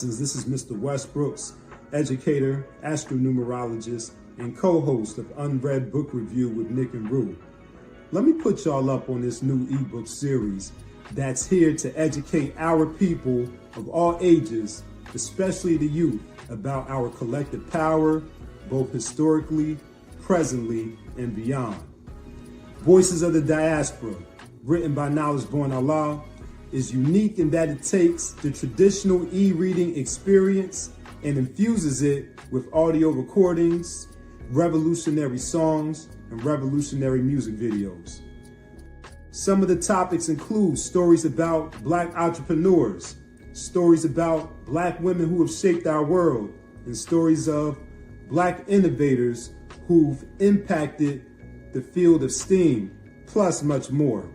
This is Mr. Westbrooks, educator, astronumerologist, and co-host of Unread Book Review with Nick and Rue. Let me put y'all up on this new ebook series that's here to educate our people of all ages, especially the youth, about our collective power, both historically, presently, and beyond. Voices of the Diaspora, written by Knowledge Born Allah, is unique in that it takes the traditional e-reading experience and infuses it with audio recordings, revolutionary songs, and revolutionary music videos. Some of the topics include stories about Black entrepreneurs, stories about Black women who have shaped our world, and stories of Black innovators who've impacted the field of STEAM, plus much more.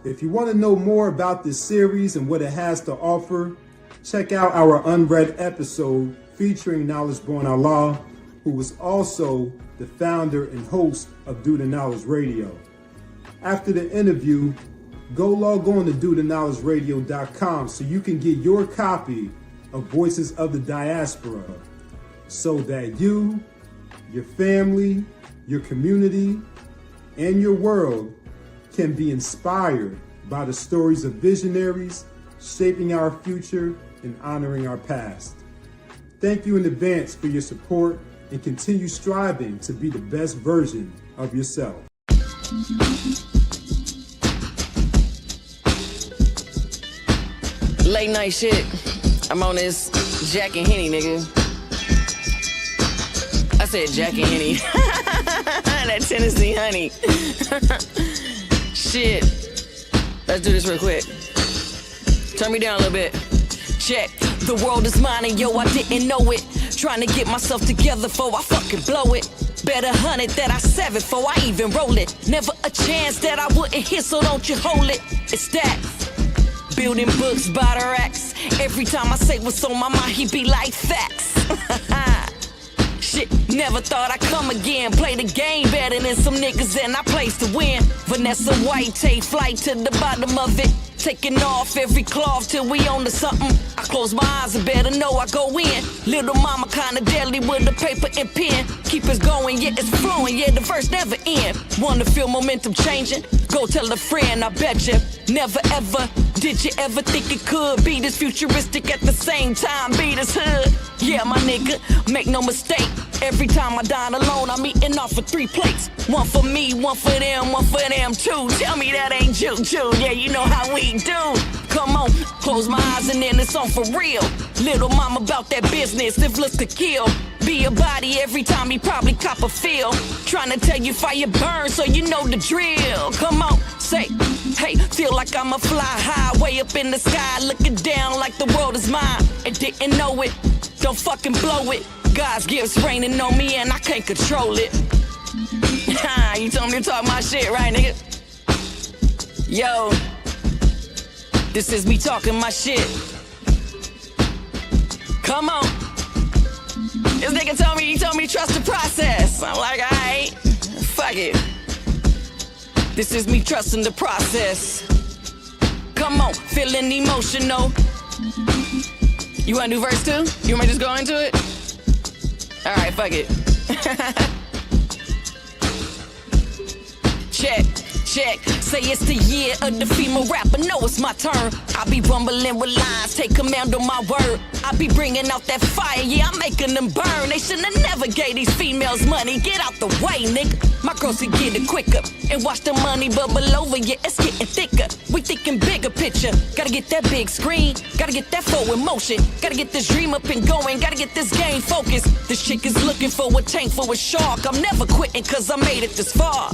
If you want to know more about this series and what it has to offer, check out our Unread episode featuring Knowledge Born Allah, who was also the founder and host of Do the Knowledge Radio. After the interview, go log on to dotheknowledgeradio.com so you can get your copy of Voices of the Diaspora so that you, your family, your community, and your world can be inspired by the stories of visionaries shaping our future and honoring our past. Thank you in advance for your support and continue striving to be the best version of yourself. Late night shit. I'm on this Jack and Henny, nigga. I said Jack and Henny. That Tennessee honey. Shit. Let's do this real quick. Turn me down a little bit. Check. The world is mine and yo, I didn't know it. Trying to get myself together before I fucking blow it. Bet 100 that I 7 before I even roll it. Never a chance that I wouldn't hit, so don't you hold it. It's that. Building books by the racks. Every time I say what's on my mind, he be like facts. Shit, never thought I'd come again. Play the game better than some niggas and I place to win. Vanessa White, take flight to the bottom of it. Taking off every cloth till we on to something. I close my eyes and better know I go in. Little mama kinda deadly with the paper and pen. Keep us going, yeah, it's flowing, yeah, the verse never end. Wanna feel momentum changing? Go tell a friend, I bet you. Never ever did you ever think it could be this futuristic at the same time, be this hood? Yeah, my nigga, make no mistake. Every time I dine alone, I'm eating off of 3 plates. One for me, one for them too. Tell me that ain't juju, yeah, you know how we do. Come on, close my eyes and then it's on for real. Little mama about that business, if looks could kill. Be a body every time he probably cop a feel. Trying to tell you fire burn so you know the drill. Come on, say, hey, feel like I'ma fly high, way up in the sky, looking down like the world is mine. And didn't know it, don't fucking blow it. God's gifts raining on me and I can't control it. You told me to talk my shit, right, nigga? Yo, this is me talking my shit. Come on. This nigga told me, he told me to trust the process. I'm like, alright, fuck it. This is me trusting the process. Come on, feeling emotional. You wanna do verse 2? You want me to just go into it? Alright, fuck it. Check. Say it's the year of the female rapper, know it's my turn. I be rumbling with lines, take command on my word. I be bringing out that fire, yeah, I'm making them burn. They shouldn't have never gave these females money, get out the way, nigga. My girls can get it quicker, and watch the money bubble over, yeah, it's getting thicker. We thinking bigger picture, gotta get that big screen, gotta get that forward motion, gotta get this dream up and going, gotta get this game focused. This chick is looking for a tank for a shark, I'm never quitting cause I made it this far.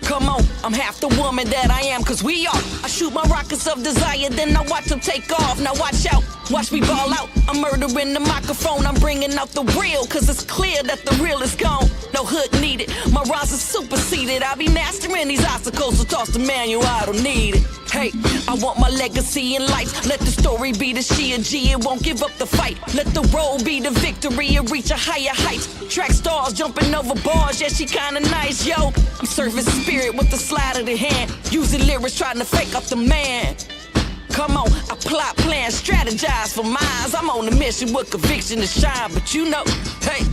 Come on, I'm half the woman that I am, cause we are. I shoot my rockets of desire, then I watch them take off. Now watch out, watch me ball out. I'm murdering the microphone, I'm bringing out the real, cause it's clear that the real is gone. No hood needed, my rhymes are superseded. I be mastering these obstacles, so toss the manual, I don't need it. Hey, I want my legacy in lights. Let the story be the she and G, it won't give up the fight. Let the road be the victory and reach a higher heights. Track stars jumping over bars, yeah, she kinda nice, yo. I'm serving spirit with the slide of the hand. Using lyrics trying to fake up the man. Come on, I plot, plan, strategize for mines. I'm on a mission with conviction to shine, but you know, hey,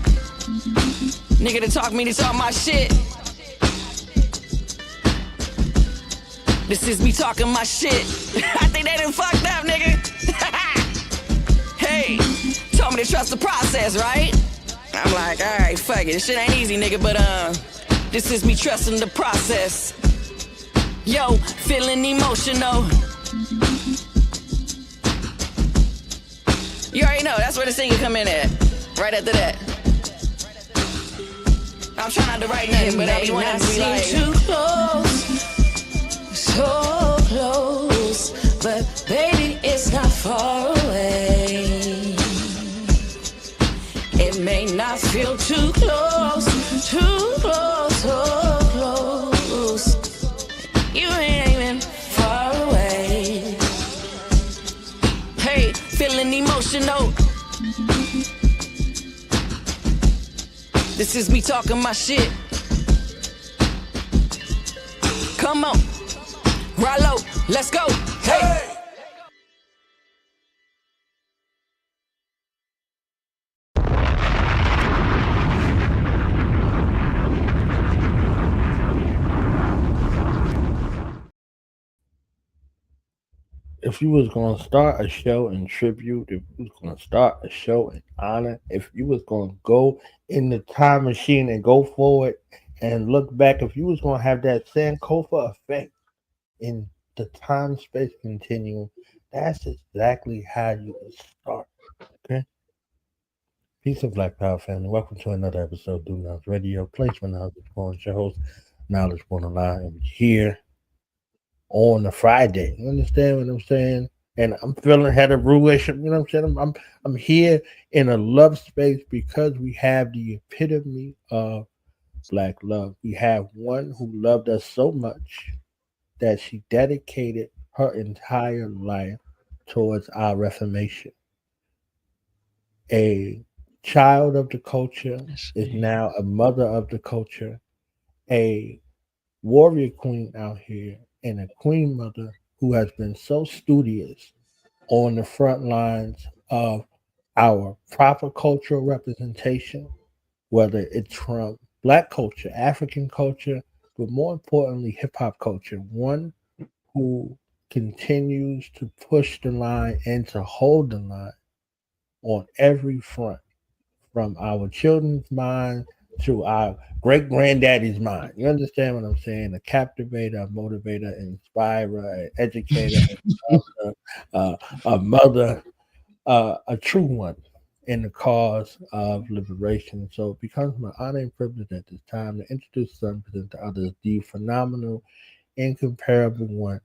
nigga to talk me to talk my shit. This is me talking my shit. I think they done fucked up, nigga. Hey, told me to trust the process, right? I'm like, all right, fuck it. This shit ain't easy, nigga, but this is me trusting the process. Yo, feeling emotional. You already know, that's where the singer come in at. Right after that. I'm trying not to write nothing, but I be wanting to be like too close, so close, but baby, it's not far away. It may not feel too close, so close. You ain't even far away. Hey, feeling emotional. This is me talking my shit. Come on, Ralo, let's go. Hey. If you was gonna start a show in tribute, if you was gonna start a show in honor, if you was gonna go in the time machine and go forward and look back, if you was gonna have that Sankofa effect in the time space continuum, that's exactly how you would start. Okay. Peace of Black Power family. Welcome to another episode of Do Knowledge Radio. Placement Knowledge Point, your host, Knowledge Point Online, and we're here on a Friday. You understand what I'm saying? And I'm feeling had a fruition, you know what I'm saying? I'm here in a love space because we have the epitome of Black love. We have one who loved us so much that she dedicated her entire life towards our reformation. A child of the culture is now a mother of the culture, a warrior queen out here, and a queen mother who has been so studious on the front lines of our proper cultural representation, whether it's from Black culture, African culture, but more importantly, hip hop culture. One who continues to push the line and to hold the line on every front, from our children's mind to our great granddaddy's mind. You understand what I'm saying? A captivator, a motivator, an inspirer, an educator, a mother, a true one in the cause of liberation. So it becomes my honor and privilege at this time to introduce some, present to others, the phenomenal, incomparable one.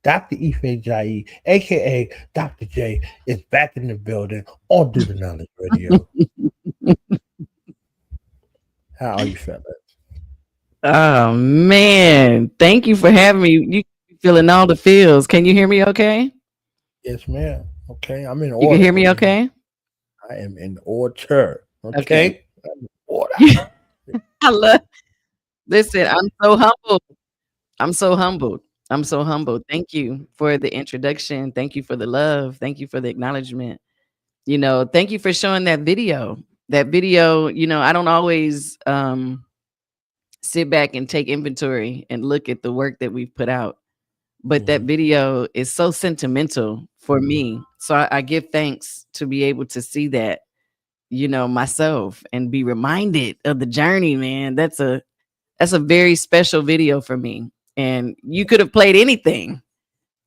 Dr. Ife Jie, aka Dr. J, is back in the building on Do the Knowledge Radio. How are you, fellas? Oh man, thank you for having me. You feeling all the feels. Can you hear me okay? Yes, ma'am. Okay, I'm in order. You can hear me okay? I am in order. Okay. I'm in order. I love listen, I'm so humbled. I'm so humbled. I'm so humbled. Thank you for the introduction. Thank you for the love. Thank you for the acknowledgement. Thank you for showing that video. That video, I don't always sit back and take inventory and look at the work that we've put out. But that video is so sentimental for me. So I give thanks to be able to see that, myself and be reminded of the journey, man. That's a very special video for me. And you could have played anything,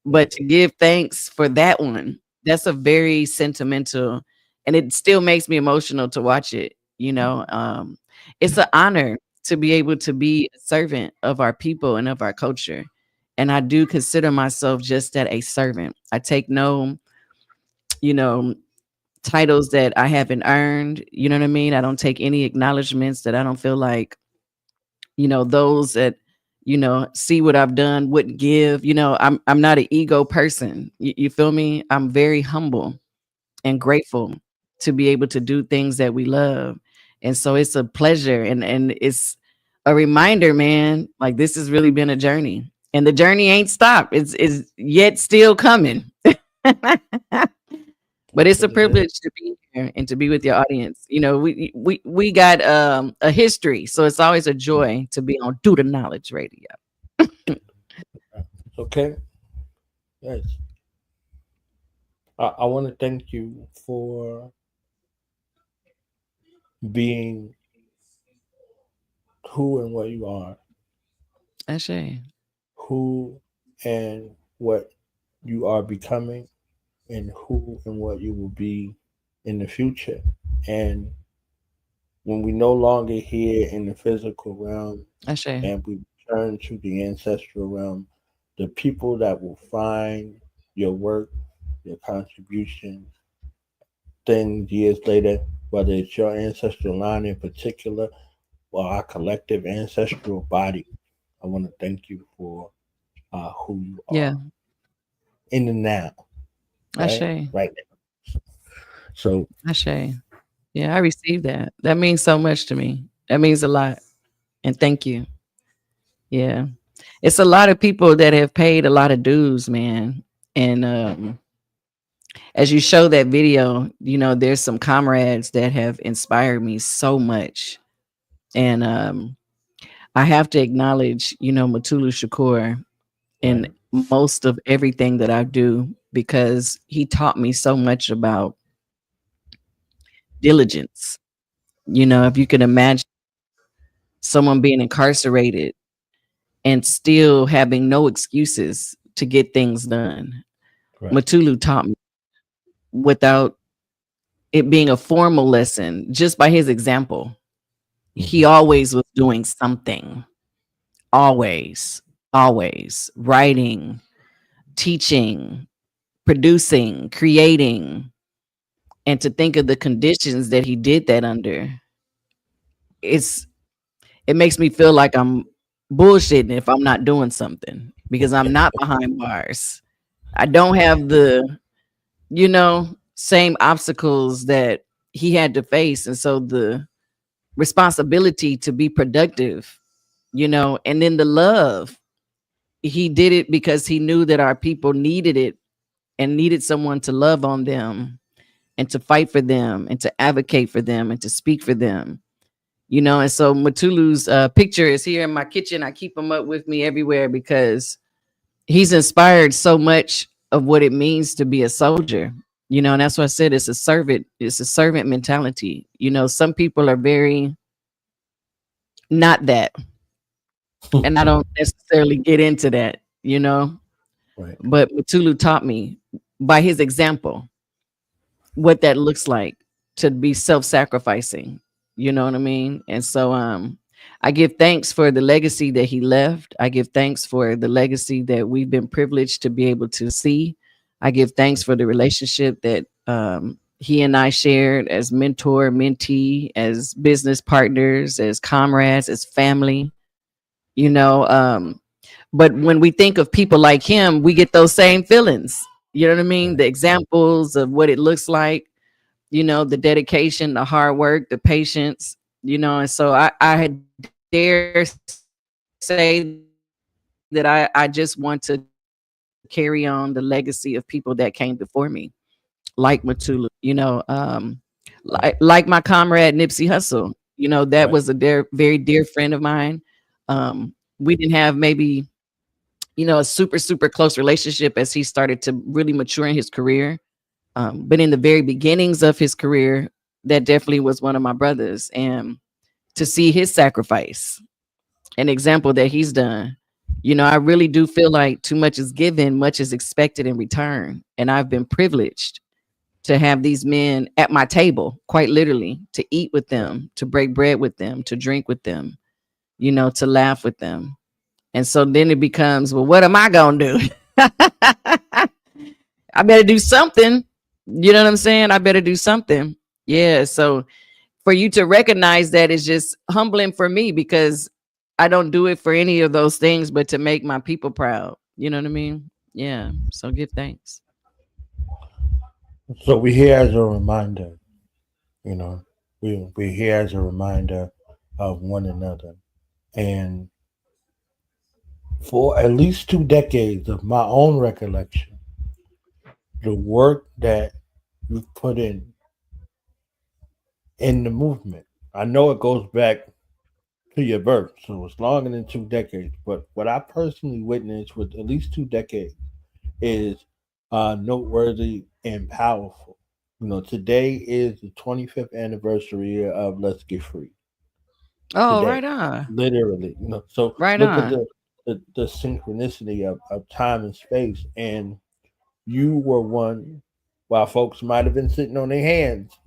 but to give thanks for that one, that's a very sentimental, and it still makes me emotional to watch it. It's an honor to be able to be a servant of our people and of our culture. And I do consider myself just that, a servant. I take no, titles that I haven't earned. You know what I mean? I don't take any acknowledgments that I don't feel like, those that, see what I've done wouldn't give. I'm not an ego person. You feel me? I'm very humble and grateful to be able to do things that we love. And so it's a pleasure, and it's a reminder, man, like this has really been a journey. and the journey ain't stopped. It's yet still coming. But That's it's a what it is. privilege to be here and to be with your audience. You know, we got a history, so it's always a joy to be on Do the Knowledge Radio. Okay. Yes. I want to thank you for being who and what you are, Ashe. who and what you are becoming, and who and what you will be in the future. And when we no longer here in the physical realm Ashe. and we return to the ancestral realm, the people that will find your work, your contributions, 10 years later, whether it's your ancestral line in particular or our collective ancestral body, I want to thank you for who you Yeah. are in the now, right? Ashe. Right now. So, Ashe. Yeah, I received that. That means so much to me. That means a lot. And thank you. Yeah. It's a lot of people that have paid a lot of dues, man. And as you show that video, you know, there's some comrades that have inspired me so much. And I have to acknowledge, you know, Mutulu Shakur in right, most of everything that I do because he taught me so much about diligence. You know, if you can imagine someone being incarcerated and still having no excuses to get things done. right. Mutulu taught me without it being a formal lesson, just by his example. He Hmm. always was doing something, always, always writing, teaching, producing, creating. And to think of the conditions that he did that under, it's it makes me feel like I'm bullshitting if I'm not doing something because I'm not behind bars. I don't have the, you know, same obstacles that he had to face. And so the responsibility to be productive, you know, and then the love, he did it because he knew that our people needed it and needed someone to love on them and to fight for them and to advocate for them and to speak for them. You know, and so Mutulu's picture is here in my kitchen. I keep him up with me everywhere because he's inspired so much of what it means to be a soldier. You know, and that's why I said it's a servant mentality. You know, some people are very not that, and I don't necessarily get into that, you know. Right. But Mutulu taught me by his example what that looks like to be self-sacrificing. You know what I mean? And so I give thanks for the legacy that he left. I give thanks for the legacy that we've been privileged to be able to see. I give thanks for the relationship that he and I shared as mentor, mentee, as business partners, as comrades, as family. You know, but when we think of people like him, we get those same feelings. You know what I mean? Right. The examples of what it looks like, you know, the dedication, the hard work, the patience, you know. And so I dare say that I just want to carry on the legacy of people that came before me, like Mutulu, you know, Right. like my comrade Nipsey Hussle, you know, that Right. was a very dear friend of mine. We didn't have maybe, you know, a super close relationship as he started to really mature in his career. But in the very beginnings of his career, that definitely was one of my brothers. And to see his sacrifice, an example that he's done, you know, I really do feel like too much is given, much is expected in return. And I've been privileged to have these men at my table, quite literally, to eat with Right. them, to break bread with them, to drink with them, you know, to laugh with them. And so then it becomes, well, what am I going to do? I better do something. You know what I'm saying? I better do something. Yeah. So for you to recognize that is just humbling for me because I don't do it for any of those things, but to make my people proud. You know what I mean? Yeah. So give thanks. So we're here as a reminder, you know, we're here as a reminder of one another. And For at least 2 decades of my own recollection, the work that you put in the movement. I know it goes back to your birth, so it's longer than 2 decades. But what I personally witnessed with at least 2 decades is noteworthy and powerful. Today is the 25th anniversary of Let's Get Free. Oh, Today, right on. literally. So Right look at on. the synchronicity of time and space, and you were one while folks might have been sitting on their hands,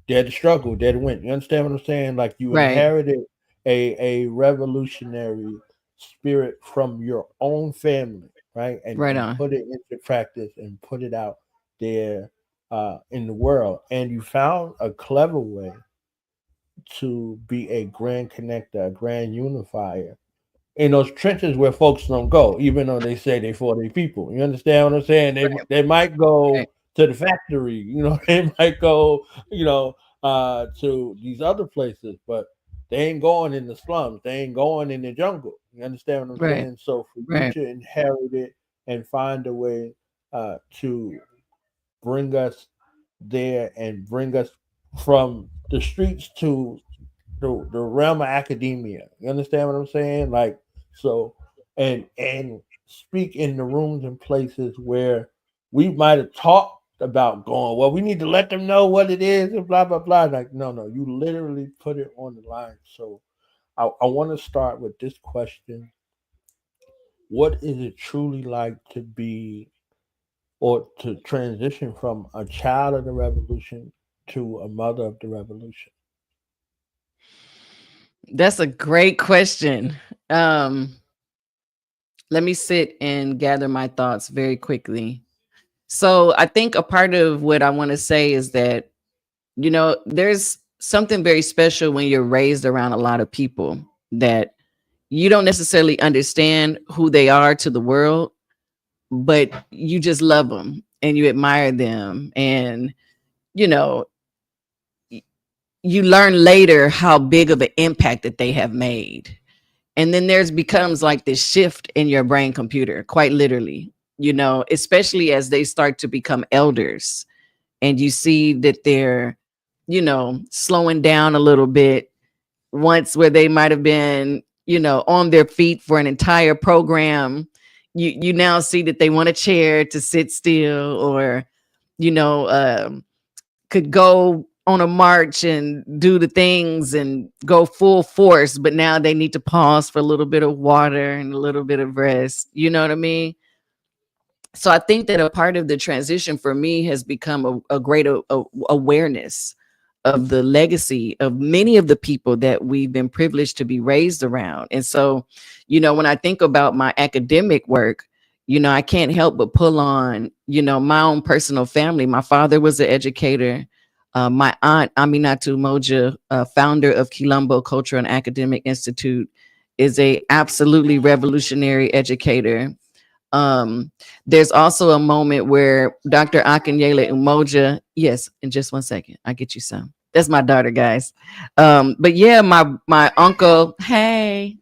dead struggle, dead win. You understand what I'm saying? Like you Right. inherited a revolutionary spirit from your own family, right? Right And on. put it into practice and put it out there in the world. And you found a clever way to be a grand connector, a grand unifier in those trenches where folks don't go, even though they say they for their people. You understand what I'm saying? Right. They might Right. go to the factory, they might go, to these other places, but they ain't going in the slums. They ain't going in the jungle. You understand what I'm Right. saying? So for you Right. to inherit it and find a way to bring us there and bring us from the streets to the realm of academia. You understand what I'm saying? Like so, and speak in the rooms and places where we might have talked about going. Well, we need to let them know what it is and blah blah blah. Like no, no, you literally put it on the line. So I want to start with this question: what is it truly like to be or to transition from a child of the revolution to a mother of the revolution? That's a great question. Um, Let me sit and gather my thoughts very quickly. So, I think a part of what I want to say is that, there's something very special when you're raised around a lot of people that you don't necessarily understand who they are to the world, but you just love them and you admire them. And, you know, y- you learn later how big of an impact that they have made. And then there's becomes like this shift in your brain computer, quite literally, especially as they start to become elders and you see that they're, slowing down a little bit once where they might have been, on their feet for an entire program. You now see that they want a chair to sit still or, you know, could go on a march and do the things and go full force, but now they need to pause for a little bit of water and a little bit of rest. You know what I mean? So I think that a part of the transition for me has become a greater awareness of the legacy of many of the people that we've been privileged to be raised around. And so, when I think about my academic work, I can't help but pull on, my own personal family. My father was an educator. My aunt, Aminatu Moja, founder of Quilombo Cultural and Academic Institute, is a absolutely revolutionary educator. um, there's also a moment where Dr. Akanyele Umoja, yes, in just 1 second, I'll get you some. That's my daughter, guys. But yeah, my uncle, hey,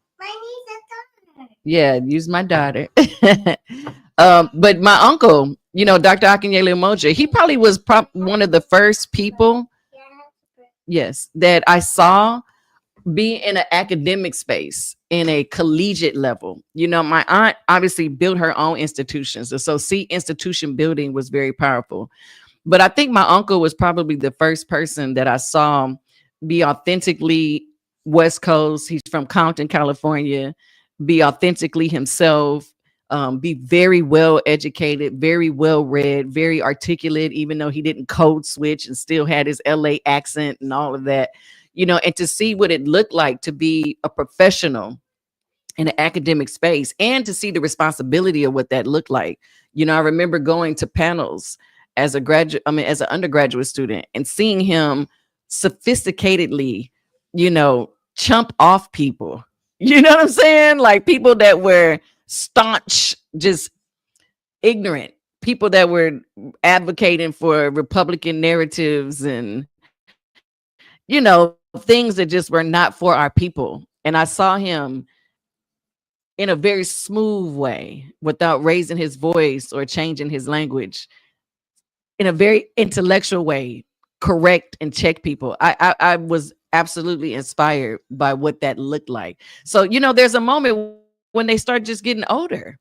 yeah, use my daughter. But my uncle, Dr. Akanyele Umoja, he probably was one of the first people, yes, that I saw be in an academic space in a collegiate level. My aunt obviously built her own institutions. And so see, institution building was very powerful. But I think my uncle was probably the first person that I saw be authentically West Coast. He's from Compton, California, be authentically himself, be very well educated, very well read, very articulate, even though he didn't code switch and still had his LA accent and all of that, and to see what it looked like to be a professional in an academic space and to see the responsibility of what that looked like. I remember going to panels as a graduate, as an undergraduate student and seeing him sophisticatedly, chump off people. You know what I'm saying? Like people that were staunch, just ignorant, people that were advocating for Republican narratives and, things that just were not for our people. And I saw him in a very smooth way without raising his voice or changing his language, in a very intellectual way, correct and check people. I was absolutely inspired by what that looked like. So, there's a moment when they start just getting older.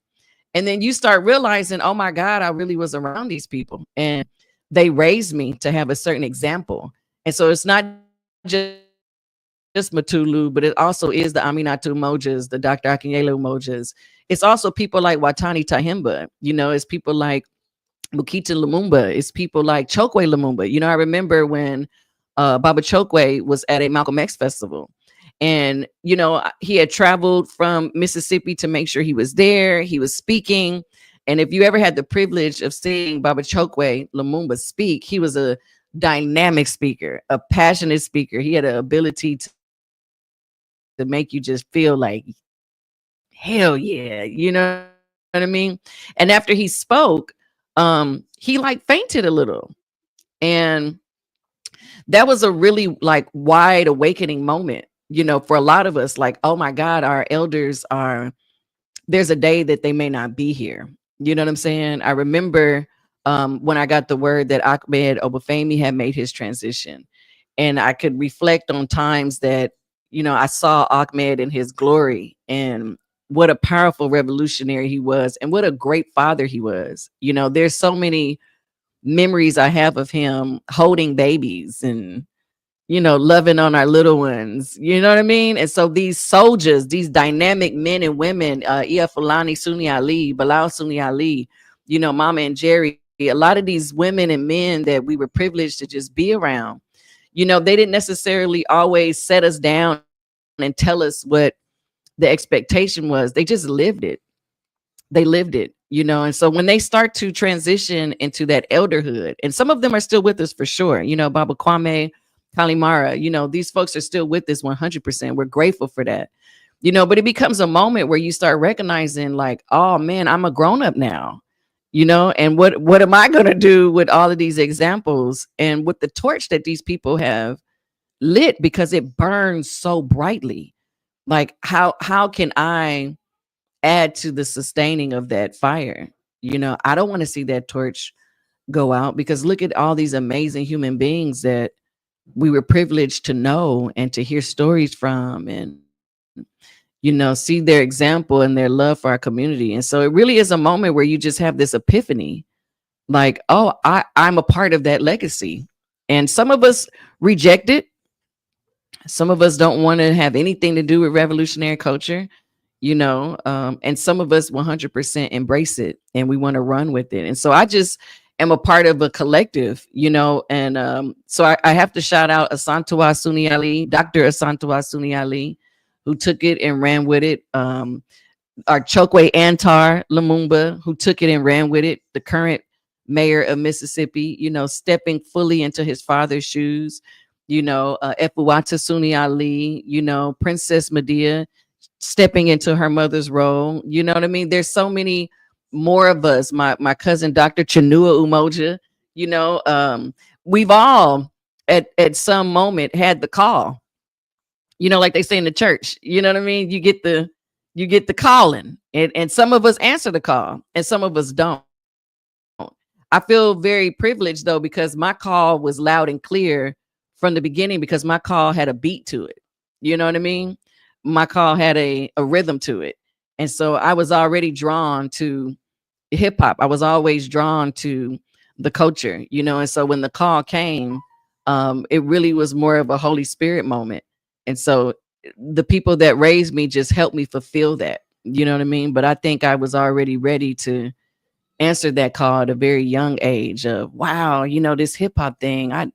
And then you start realizing, oh my God, I really was around these people. And they raised me to have a certain example. And so it's not just Mutulu, but it also is the Aminatu Mojas, the Dr. Akinyelu Mojas. It's also people like Watani Tahimba. It's people like Bukita Lumumba. It's people like Chokwe Lumumba. I remember when Baba Chokwe was at a Malcolm X festival. And, he had traveled from Mississippi to make sure he was there. He was speaking. And if you ever had the privilege of seeing Baba Chokwe Lumumba speak, he was a dynamic speaker, a passionate speaker. He had an ability to make you just feel like, hell yeah, you know what I mean? And after he spoke, he like fainted a little. And that was a really like wide awakening moment, for a lot of us, like, oh my God, our elders there's a day that they may not be here. You know what I'm saying? I remember when I got the word that Ahmed Obafemi had made his transition, and I could reflect on times that, I saw Ahmed in his glory, and what a powerful revolutionary he was, and what a great father he was. There's so many memories I have of him holding babies and, loving on our little ones. You know what I mean? And so these soldiers, these dynamic men and women, Ia Fulani Suni Ali, Bilal Suni Ali, Mama and Jerry, a lot of these women and men that we were privileged to just be around, they didn't necessarily always set us down and tell us what the expectation was. They just lived it. They lived it, and so when they start to transition into that elderhood, and some of them are still with us for sure, Baba Kwame, Kalimara, these folks are still with us 100%. We're grateful for that, but it becomes a moment where you start recognizing like, oh man, I'm a grown up now, and what am I going to do with all of these examples and with the torch that these people have lit, because it burns so brightly. Like how can I add to the sustaining of that fire? I don't want to see that torch go out, because look at all these amazing human beings that we were privileged to know and to hear stories from, and see their example and their love for our community. And so it really is a moment where you just have this epiphany, like, oh, I'm a part of that legacy. And some of us reject it. Some of us don't want to have anything to do with revolutionary culture, and some of us 100% embrace it, and we want to run with it. And so I just am a part of a collective, and so I have to shout out Asantua Suni Ali, Dr. Asantua Suni Ali, who took it and ran with it. Our Chokwe Antar Lumumba, who took it and ran with it, the current mayor of Mississippi, stepping fully into his father's shoes. Efuwata Suni Ali, Princess Medea stepping into her mother's role. You know what I mean? There's so many more of us. My cousin, Dr. Chinua Umoja, we've all at some moment had the call, like they say in the church, you know what I mean? You get the calling, and some of us answer the call and some of us don't. I feel very privileged though, because my call was loud and clear from the beginning, because my call had a beat to it. You know what I mean? My call had a rhythm to it. And so I was already drawn to hip hop. I was always drawn to the culture, and so when the call came, it really was more of a Holy Spirit moment. And so the people that raised me just helped me fulfill that, you know what I mean? But I think I was already ready to answer that call at a very young age of, wow, this hip hop thing, I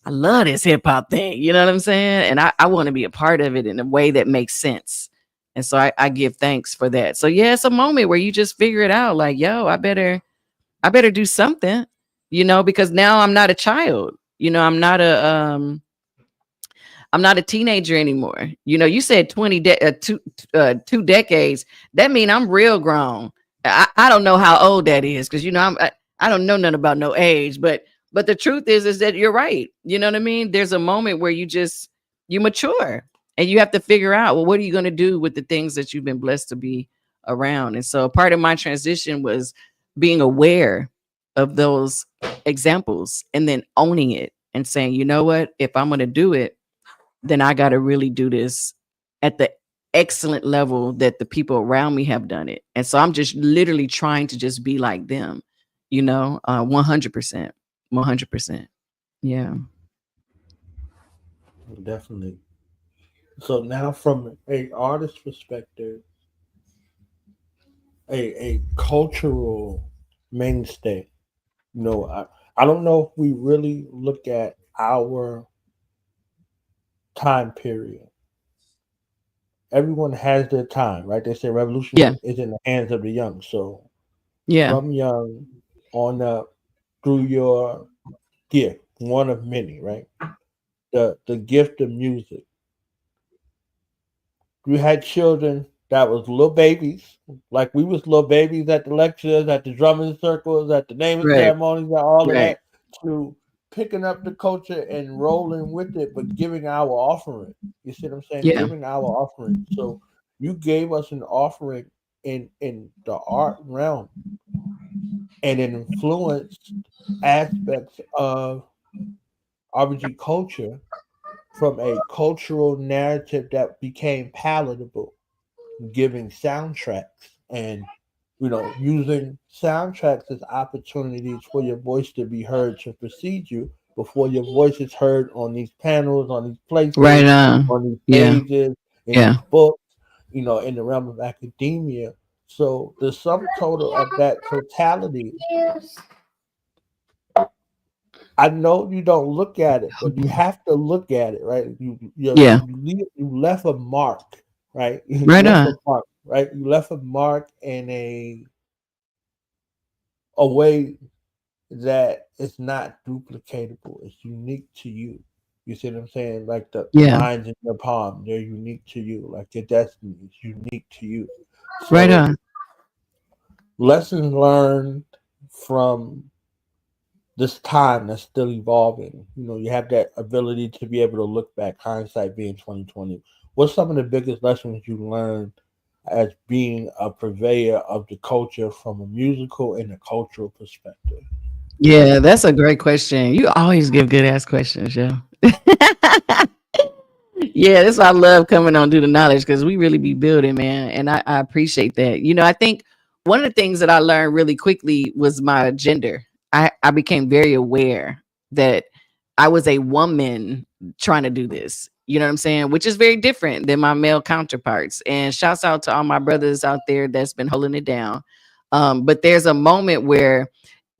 love this hip hop thing. You know what I'm saying? And I want to be a part of it in a way that makes sense. And so I give thanks for that. So yeah, it's a moment where you just figure it out. Like, yo, I better do something, because now I'm not a child. I'm not a teenager anymore. You said 2 decades. That means I'm real grown. I don't know how old that is, because I don't know nothing about no age, but the truth is that you're right. You know what I mean? There's a moment where you mature, and you have to figure out, well, what are you going to do with the things that you've been blessed to be around. And so part of my transition was being aware of those examples and then owning it and saying, you know what, if I'm going to do it, then I got to really do this at the excellent level that the people around me have done it. And so I'm just literally trying to just be like them, 100%, 100%. Yeah. Definitely. So now, from a artist perspective, a cultural mainstay. I don't know if we really look at our time period. Everyone has their time, right? They say revolution Yeah. is in the hands of the young. So Yeah. from young on up through your gift, one of many, right? The gift of music. You had children that was little babies, like we was little babies at the lectures, at the drumming circles, at the naming Right. ceremonies, and all of Right. that, to picking up the culture and rolling with it, but giving our offering. You see what I'm saying? Yeah. Giving our offering. So you gave us an offering in the art realm, and it influenced aspects of RBG culture from a cultural narrative that became palatable, giving soundtracks and using soundtracks as opportunities for your voice to be heard, to precede you before your voice is heard on these panels, on these Right places, on. on these Yeah. pages, in Yeah. these books, in the realm of academia. So the sum total of that totality, I know you don't look at it, but you have to look at it, right? Yeah. You left a mark, right? You Right left on. a mark, right? You left a mark in a way that it's not duplicatable. It's unique to you. You see what I'm saying? Like the Yeah. lines in your palm, they're unique to you. Like your destiny is unique to you. Right So on. lessons learned from this time that's still evolving. You have that ability to be able to look back, hindsight being 2020. What's some of the biggest lessons you learned as being a purveyor of the culture from a musical and a cultural perspective? Yeah, that's a great question. You always give good ass questions, yo. Yeah, that's why I love coming on Do the Knowledge, because we really be building, man. And I appreciate that. I think one of the things that I learned really quickly was my gender. I became very aware that I was a woman trying to do this. You know what I'm saying? Which is very different than my male counterparts. And shouts out to all my brothers out there that's been holding it down. But there's a moment where,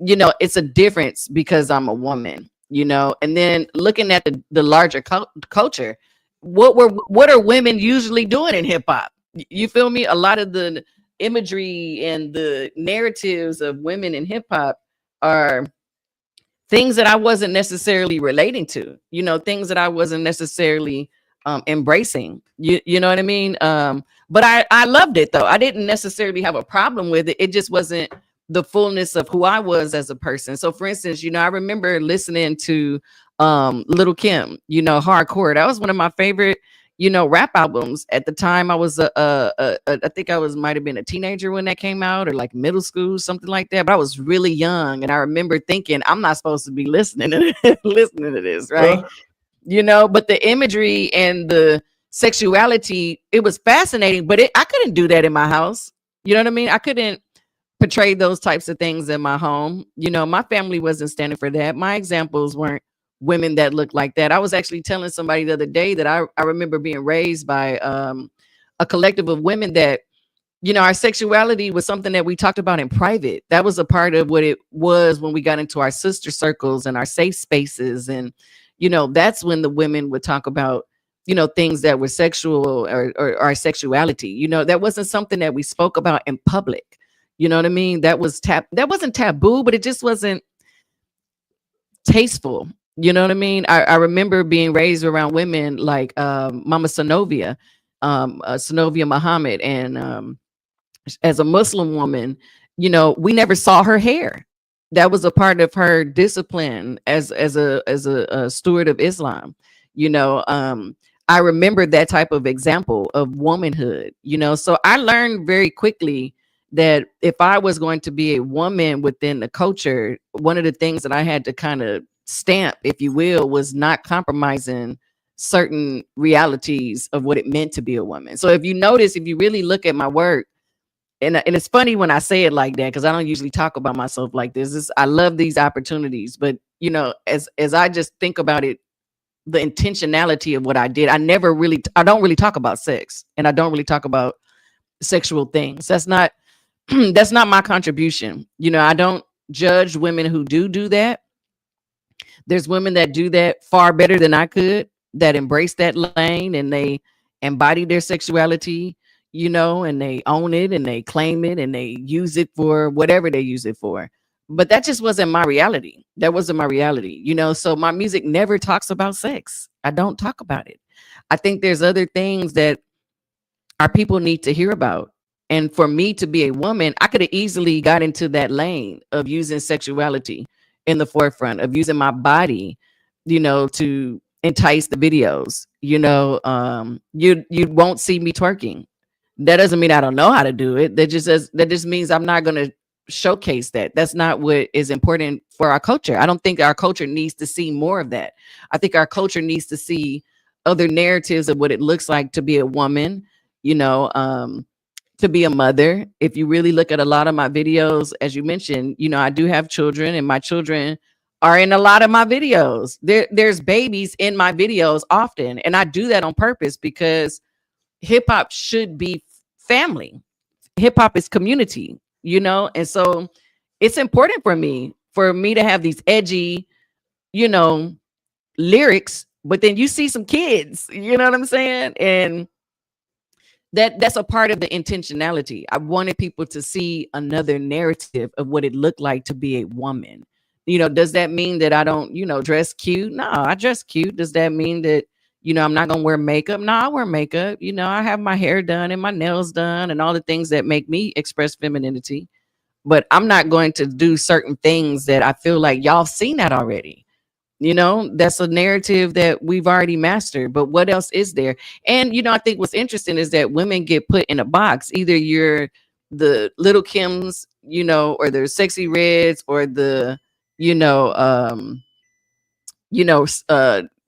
it's a difference because I'm a woman, and then looking at the larger culture, what are women usually doing in hip hop? You feel me? A lot of the imagery and the narratives of women in hip hop are things that I wasn't necessarily relating to, things that I wasn't necessarily embracing. You know what I mean? But I loved it though. I didn't necessarily have a problem with it. It just wasn't the fullness of who I was as a person. So for instance, I remember listening to Little Kim, hardcore. That was one of my favorite, rap albums at the time. I was I think I was might have been a teenager when that came out, or like middle school, something like that. But I was really young, and I remember thinking, I'm not supposed to be listening to listening to this, right? But the imagery and the sexuality, it was fascinating, but I couldn't do that in my house. You know what I mean? I couldn't portray those types of things in my home. My family wasn't standing for that. My examples weren't women that looked like that. I was actually telling somebody the other day that I remember being raised by a collective of women that, our sexuality was something that we talked about in private. That was a part of what it was when we got into our sister circles and our safe spaces. And, that's when the women would talk about, things that were sexual, or our sexuality. That wasn't something that we spoke about in public. You know what I mean? That wasn't taboo, but it just wasn't tasteful. You know what I mean? I remember being raised around women like Mama Sanovia, Sanovia Muhammad, and as a Muslim woman, we never saw her hair. That was a part of her discipline as a steward of Islam. You know, I remembered that type of example of womanhood, So I learned very quickly that if I was going to be a woman within the culture, one of the things that I had to kind of stamp, if you will, was not compromising certain realities of what it meant to be a woman. So if you notice, if you really look at my work, and it's funny when I say it like that, because I don't usually talk about myself like this. I love these opportunities, but as I just think about it, the intentionality of what I did, I don't really talk about sex, and I don't really talk about sexual things. That's not that's not my contribution. I don't judge women who do that. There's women that do that far better than I could, that embrace that lane and they embody their sexuality, and they own it and they claim it and they use it for whatever they use it for. But that just wasn't my reality. That wasn't my reality, So my music never talks about sex. I don't talk about it. I think there's other things that our people need to hear about. And for me to be a woman, I could have easily got into that lane of using sexuality in the forefront, of using my body, to entice the videos. You won't see me twerking. That doesn't mean I don't know how to do it. That just means I'm not going to showcase that. That's not what is important for our culture. I don't think our culture needs to see more of that. I think our culture needs to see other narratives of what it looks like to be a woman, to be a mother. If you really look at a lot of my videos, as you mentioned, I do have children, and my children are in a lot of my videos. There's babies in my videos often, and I do that on purpose because hip hop should be family. Hip hop is community, and so it's important for me to have these edgy, you know, lyrics, but then you see some kids, you know what I'm saying? And that's a part of the intentionality. I wanted people to see another narrative of what it looked like to be a woman. Does that mean that I don't, dress cute? No, I dress cute. Does that mean that, I'm not going to wear makeup? No, I wear makeup. I have my hair done and my nails done and all the things that make me express femininity. But I'm not going to do certain things that I feel like y'all seen that already. That's a narrative that we've already mastered, but what else is there? And I think what's interesting is that women get put in a box. Either you're the Little Kims, or the Sexy Reds, or the you know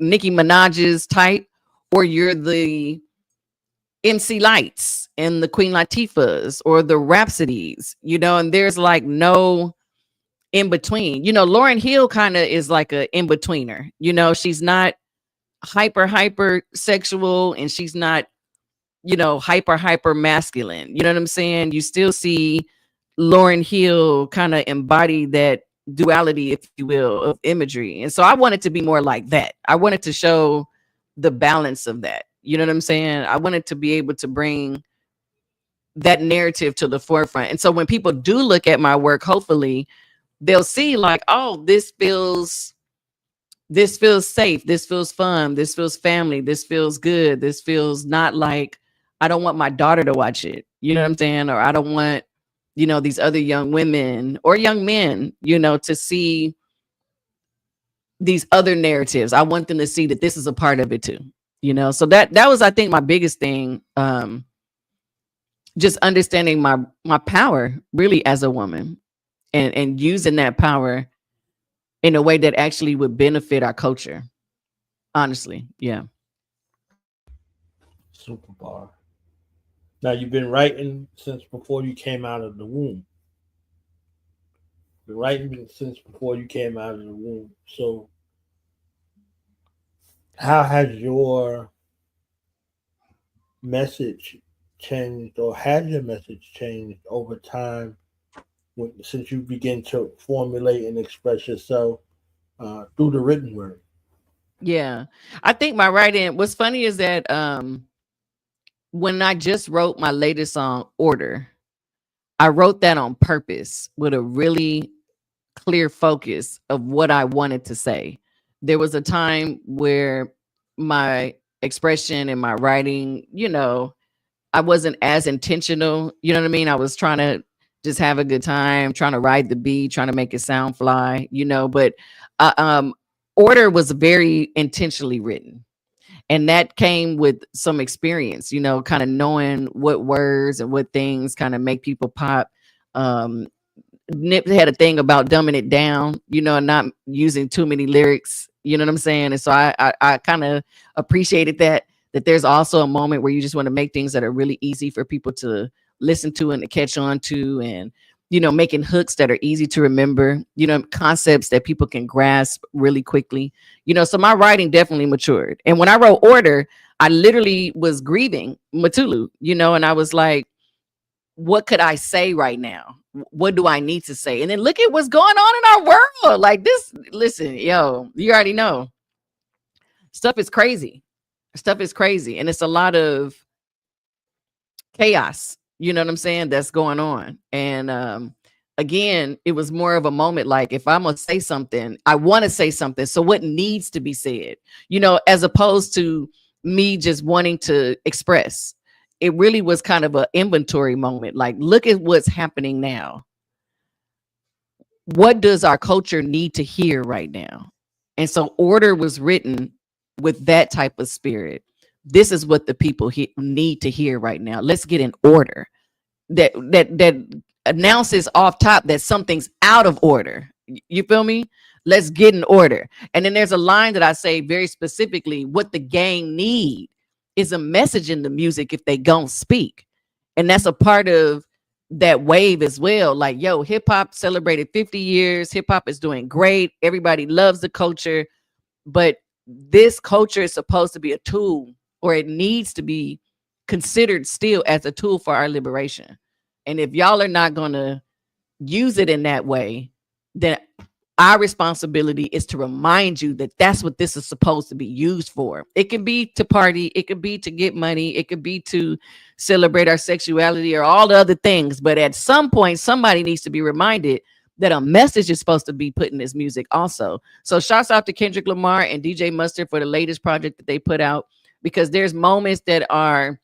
Nicki Minaj's type, or you're the MC Lights and the Queen Latifahs or the Rapsodies, and there's like no in between. Lauryn Hill kind of is like a in betweener. She's not hyper sexual, and she's not, hyper masculine. You know what I'm saying? You still see Lauryn Hill kind of embody that duality, if you will, of imagery. And so I wanted to be more like that. I wanted to show the balance of that. You know what I'm saying? I wanted to be able to bring that narrative to the forefront. And so when people do look at my work, hopefully they'll see like, oh, this feels safe, this feels fun, this feels family, this feels good, this feels not like I don't want my daughter to watch it, you know what I'm saying? Or I don't want, these other young women or young men, to see these other narratives. I want them to see that this is a part of it too, so that was, I think, my biggest thing. Just understanding my power really as a woman, and using that power in a way that actually would benefit our culture. Honestly, yeah. Super bar. Now, you've been writing since before you came out of the womb. You've been writing since before you came out of the womb. So how has your message changed, or has your message changed over time since you begin to formulate and express yourself through the written word? Yeah. I think my writing, what's funny is that when I just wrote my latest song, Order, I wrote that on purpose with a really clear focus of what I wanted to say. There was a time where my expression and my writing, I wasn't as intentional. You know what I mean? I was trying to just have a good time, trying to ride the beat, trying to make it sound fly, but Order was very intentionally written. And that came with some experience, kind of knowing what words and what things kind of make people pop. um Nip had a thing about dumbing it down, and not using too many lyrics. You know what I'm saying? And so I kind of appreciated that there's also a moment where you just want to make things that are really easy for people to listen to and to catch on to, and making hooks that are easy to remember, concepts that people can grasp really quickly. So my writing definitely matured. And when I wrote Order, I literally was grieving Mutulu, and I was like, what could I say right now? What do I need to say? And then look at what's going on in our world. Like this, listen, yo, you already know. Stuff is crazy. Stuff is crazy. And it's a lot of chaos, you know what I'm saying, that's going on. And again, it was more of a moment like, if I'm gonna say something, I want to say something. So what needs to be said, as opposed to me just wanting to express. It really was kind of an inventory moment. Like, look at what's happening now. What does our culture need to hear right now? And so Order was written with that type of spirit. This is what the people need to hear right now. Let's get in order. That announces off top that something's out of order. You feel me? Let's get in order. And then there's a line that I say very specifically, what the gang need is a message in the music if they gon' speak. And that's a part of that wave as well. Like, yo, hip hop celebrated 50 years. Hip hop is doing great. Everybody loves the culture. But this culture is supposed to be a tool, or it needs to be considered still as a tool for our liberation. And if y'all are not going to use it in that way, then our responsibility is to remind you that that's what this is supposed to be used for. It can be to party, it could be to get money, it could be to celebrate our sexuality or all the other things. But at some point, somebody needs to be reminded that a message is supposed to be put in this music also. So shouts out to Kendrick Lamar and DJ Mustard for the latest project that they put out, because there's moments that are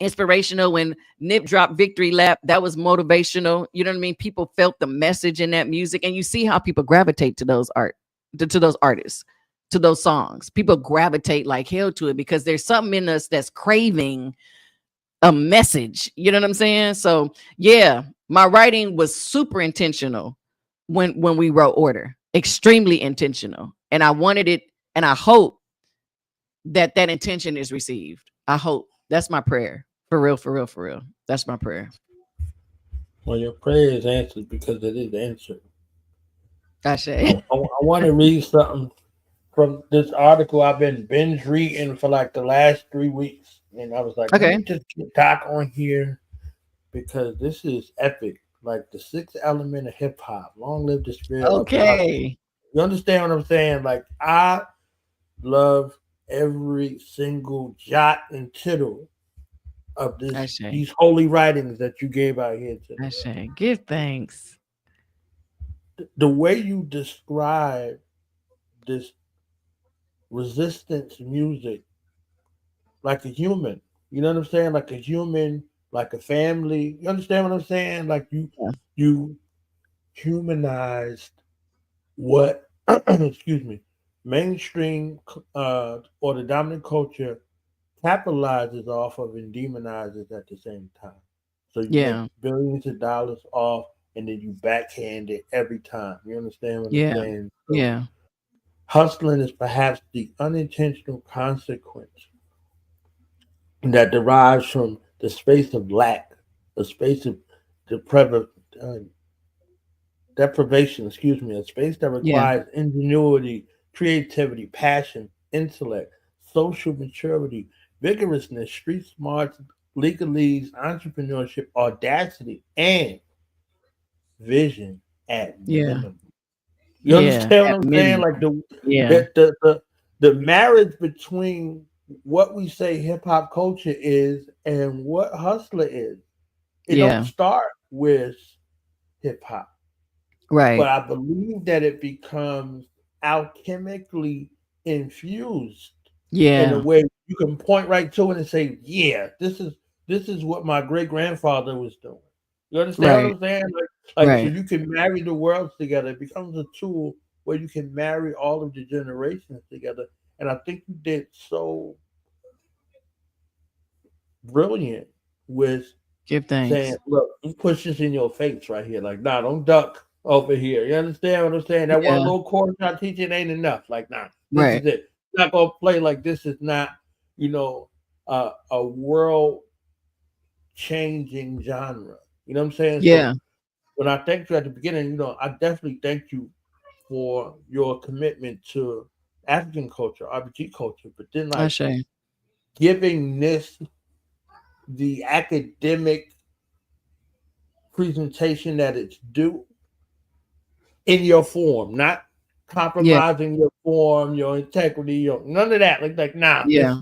inspirational. When Nip dropped Victory Lap, that was motivational. You know what I mean? People felt the message in that music, and you see how people gravitate to those to those artists, to those songs. People gravitate like hell to it because there's something in us that's craving a message. You know what I'm saying? So yeah, my writing was super intentional when we wrote Order, extremely intentional, and I wanted it, and I hope that intention is received. I hope. That's my prayer. For real, for real, for real. That's my prayer. Well, your prayer is answered because it is answered. Ashe. I want to read something from this article I've been binge reading for like the last 3 weeks. And I was like, let Okay. me just get Doc on here because this is epic. Like the sixth element of hip hop. Long live the spirit of the hustle. Okay. You understand what I'm saying? Like, I love every single jot and tittle of Ashe. these holy writings that you gave out here today. Ashe. Give thanks. The way you describe this resistance music, like a human, you know what I'm saying? Like a human, like a family. You understand what I'm saying? Like Yeah. you humanized what excuse me, mainstream or the dominant culture capitalizes off of and demonizes at the same time. So you make Yeah. billions of dollars off and then you backhand it every time. You understand what I'm Yeah. saying? So Yeah. hustling is perhaps the unintentional consequence that derives from the space of lack, the space of depriv- uh, deprivation, a space that Yeah. requires ingenuity, creativity, passion, intellect, social maturity, vigorousness, street smarts, legalese, entrepreneurship, audacity, and vision at Yeah. minimum. You Yeah. understand At what I'm saying? minimum. Like Yeah. the marriage between what we say hip hop culture is and what hustler is. It don't Yeah. start with hip hop, but Right. I believe that it becomes alchemically infused in a Yeah. way you can point right to it and say, "Yeah, this is what my great grandfather was doing." You understand what Right. I'm saying? Like so Right. you can marry the worlds together. It becomes a tool where you can marry all of the generations together And I think you did so brilliant with Give saying, thanks. look, you push this in your face right here. Like, nah, don't duck over here. You understand what I'm saying? That one Yeah. little chord I'm teaching ain't enough. Like, nah, this Right. is it. Not gonna play like this is not, you know, a world changing genre. You know what I'm saying? Yeah. So when I thanked you at the beginning, I definitely thank you for your commitment to African culture, RPG culture, but then like Ashe. giving this the academic presentation that it's due in your form, not Yeah. compromising your form, your integrity, none of that. Like nah, Yeah.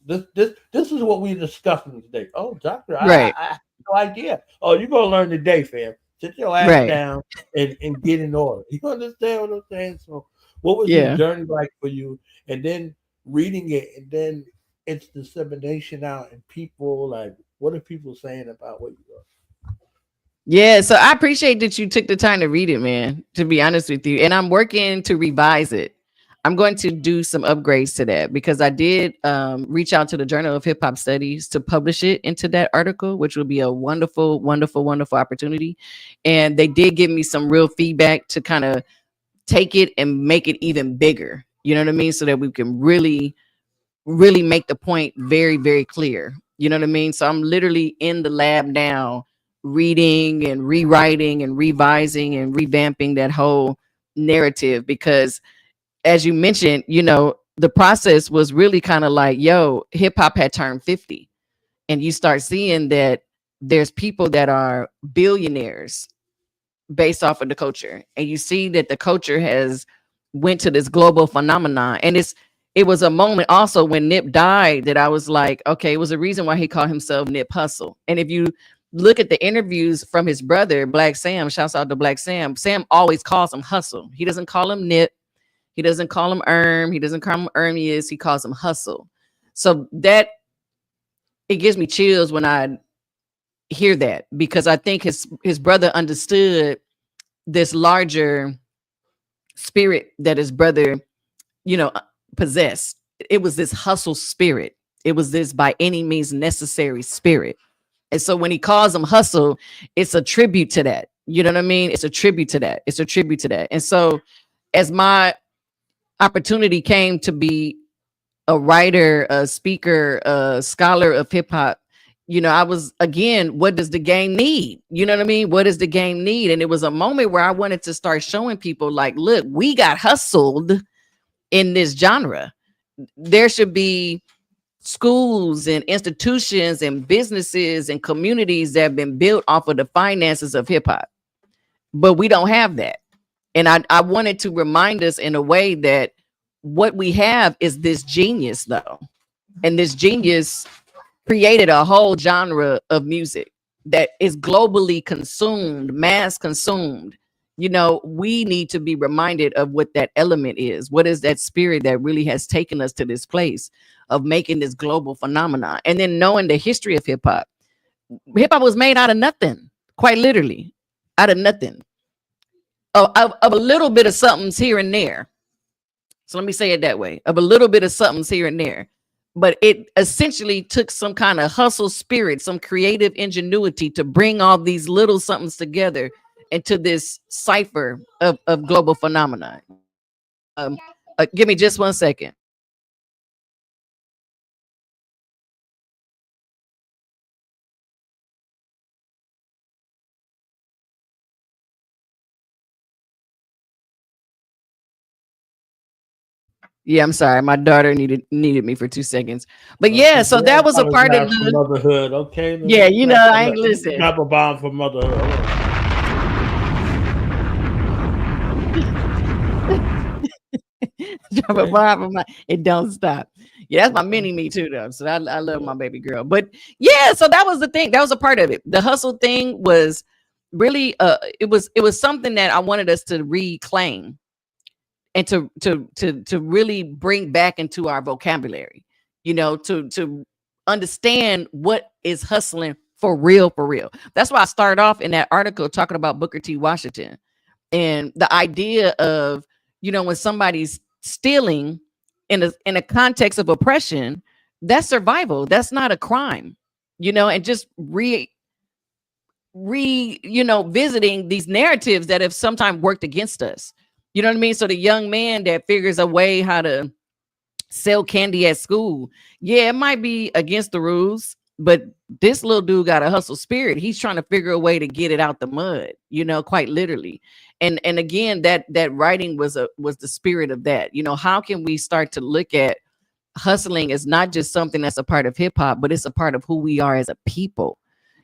this is what we're discussing today. Oh, doctor, Right. I have no idea. Oh, you're gonna learn today, fam. Sit your ass Right. down and get in order. You understand what I'm saying? So, what was this Yeah. journey like for you? And then reading it, and then its dissemination out, and people like, what are people saying about what you do? Yeah, so I appreciate that you took the time to read it, man, to be honest with you. And I'm working to revise it. I'm going to do some upgrades to that because I did reach out to the Journal of Hip Hop Studies to publish it into that article, which would be a wonderful, wonderful, wonderful opportunity. And they did give me some real feedback to kind of take it and make it even bigger. You know what I mean? So that we can really make the point very, very clear. You know what I mean? So I'm literally in the lab now, reading and rewriting and revising and revamping that whole narrative because, as you mentioned, the process was really kind of like, yo, hip hop had turned 50. And you start seeing that there's people that are billionaires based off of the culture, and you see that the culture has went to this global phenomenon. And it was a moment also when Nip died that I was like, okay, it was a reason why he called himself Nip Hustle. And if you look at the interviews from his brother Black Sam, shouts out to Black Sam, Sam always calls him Hustle. He doesn't call him Nip, he doesn't call him he doesn't call him Ermias, he calls him Hustle. So that, it gives me chills when I hear that, because I think his brother understood this larger spirit that his brother, you know, possessed. It was this hustle spirit. It was this by any means necessary spirit. And so when he calls him hustle, it's a tribute to that. You know what I mean? It's a tribute to that. It's a tribute to that. And so as my opportunity came to be a writer, a speaker, a scholar of hip hop, I was, again, what does the game need? You know what I mean? What does the game need? And it was a moment where I wanted to start showing people, like, look, we got hustled in this genre. There should be schools and institutions and businesses and communities that have been built off of the finances of hip hop, but we don't have that. And I wanted to remind us in a way that what we have is this genius, though. And this genius created a whole genre of music that is globally consumed, mass consumed. We need to be reminded of what that element is. What is that spirit that really has taken us to this place of making this global phenomenon? And then knowing the history of hip hop. Hip hop was made out of nothing, quite literally, out of nothing. Of a little bit of something's here and there. So let me say it that way, of a little bit of something's here and there. But it essentially took some kind of hustle spirit, some creative ingenuity to bring all these little somethings together into this cipher of global phenomena. Give me just 1 second. Yeah, I'm sorry. My daughter needed me for 2 seconds. But yeah, so that was a part of For the, motherhood, okay? yeah, I ain't listen. Drop a bomb for motherhood. Drop a bomb on it don't stop. Yeah, that's my mini me too, though. So I love my baby girl. But yeah, so that was the thing. That was a part of it. The hustle thing was really it was something that I wanted us to reclaim and to really bring back into our vocabulary, to understand what is hustling for real, for real. That's why I started off in that article talking about Booker T. Washington and the idea of, when somebody's stealing, in a context of oppression, that's survival. That's not a crime, and just visiting these narratives that have sometimes worked against us. You know what I mean? So the young man that figures a way how to sell candy at school, yeah, it might be against the rules, but this little dude got a hustle spirit. He's trying to figure a way to get it out the mud, quite literally. And again, that writing was the spirit of that. How can we start to look at hustling as not just something that's a part of hip hop, but it's a part of who we are as a people?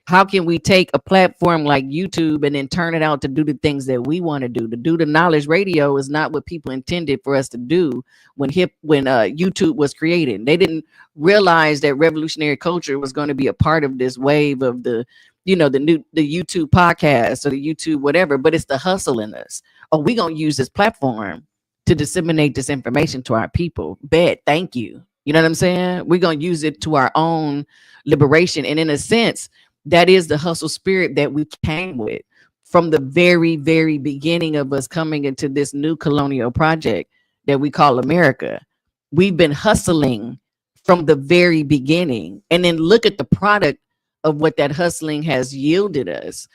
How can we take a platform like YouTube and then turn it out to do the things that we want to do? To do the knowledge radio is not what people intended for us to do when YouTube was created. They didn't realize that revolutionary culture was going to be a part of this wave of the YouTube podcast or the YouTube whatever. But it's the hustle in us. Oh, we're gonna use this platform to disseminate this information to our people. Bet, thank you. You know what I'm saying? We're gonna use it to our own liberation, and in a sense, that is the hustle spirit that we came with from the very, very beginning of us coming into this new colonial project that we call America. We've been hustling from the very beginning. And then look at the product of what that hustling has yielded us.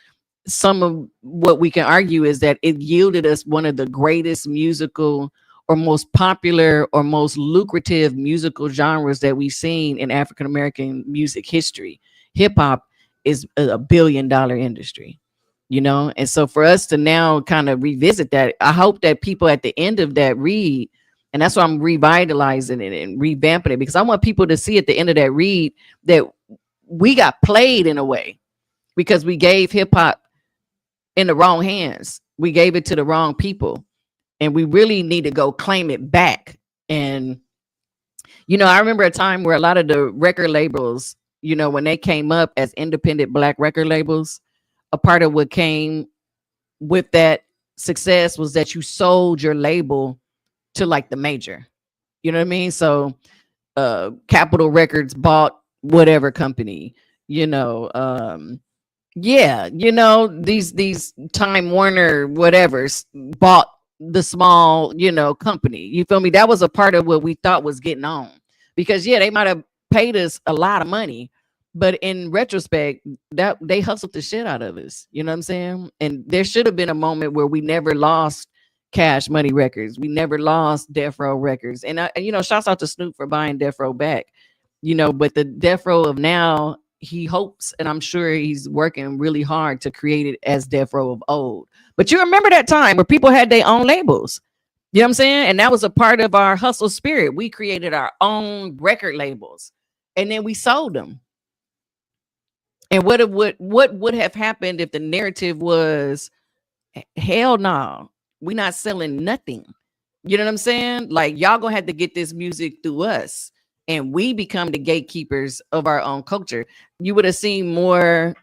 Some of what we can argue is that it yielded us one of the greatest musical or most popular or most lucrative musical genres that we've seen in African American music history. Hip hop is a $1 billion industry, and so for us to now kind of revisit that, I hope that people at the end of that read, and that's why I'm revitalizing it and revamping it, because I want people to see at the end of that read that we got played in a way because we gave hip hop in the wrong hands. We gave it to the wrong people, and we really need to go claim it back. And I remember a time where a lot of the record labels, when they came up as independent Black record labels, a part of what came with that success was that you sold your label to like the major. You know what I mean? So Capitol Records bought whatever company, these Time Warner whatever's bought the small, company. You feel me? That was a part of what we thought was getting on, because they might have paid us a lot of money, but in retrospect, that they hustled the shit out of us. You know what I'm saying? And there should have been a moment where we never lost Cash Money Records. We never lost Death Row Records. And shouts out to Snoop for buying Death Row back. But the Death Row of now, he hopes, and I'm sure he's working really hard to create it as Death Row of old. But you remember that time where people had their own labels. You know what I'm saying? And that was a part of our hustle spirit. We created our own record labels, and then we sold them. And what would have happened if the narrative was, hell no, we're not selling nothing? You know what I'm saying? Like, y'all gonna have to get this music through us, and we become the gatekeepers of our own culture. You would have seen more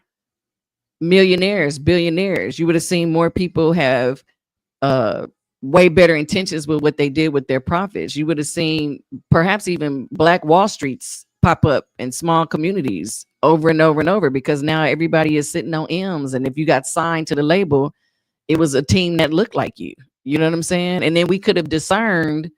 millionaires, billionaires. You would have seen more people have way better intentions with what they did with their profits. You would have seen perhaps even Black Wall Streets pop up in small communities over and over and over, because now everybody is sitting on M's. And if you got signed to the label, it was a team that looked like you. You know what I'm saying? And then we could have discerned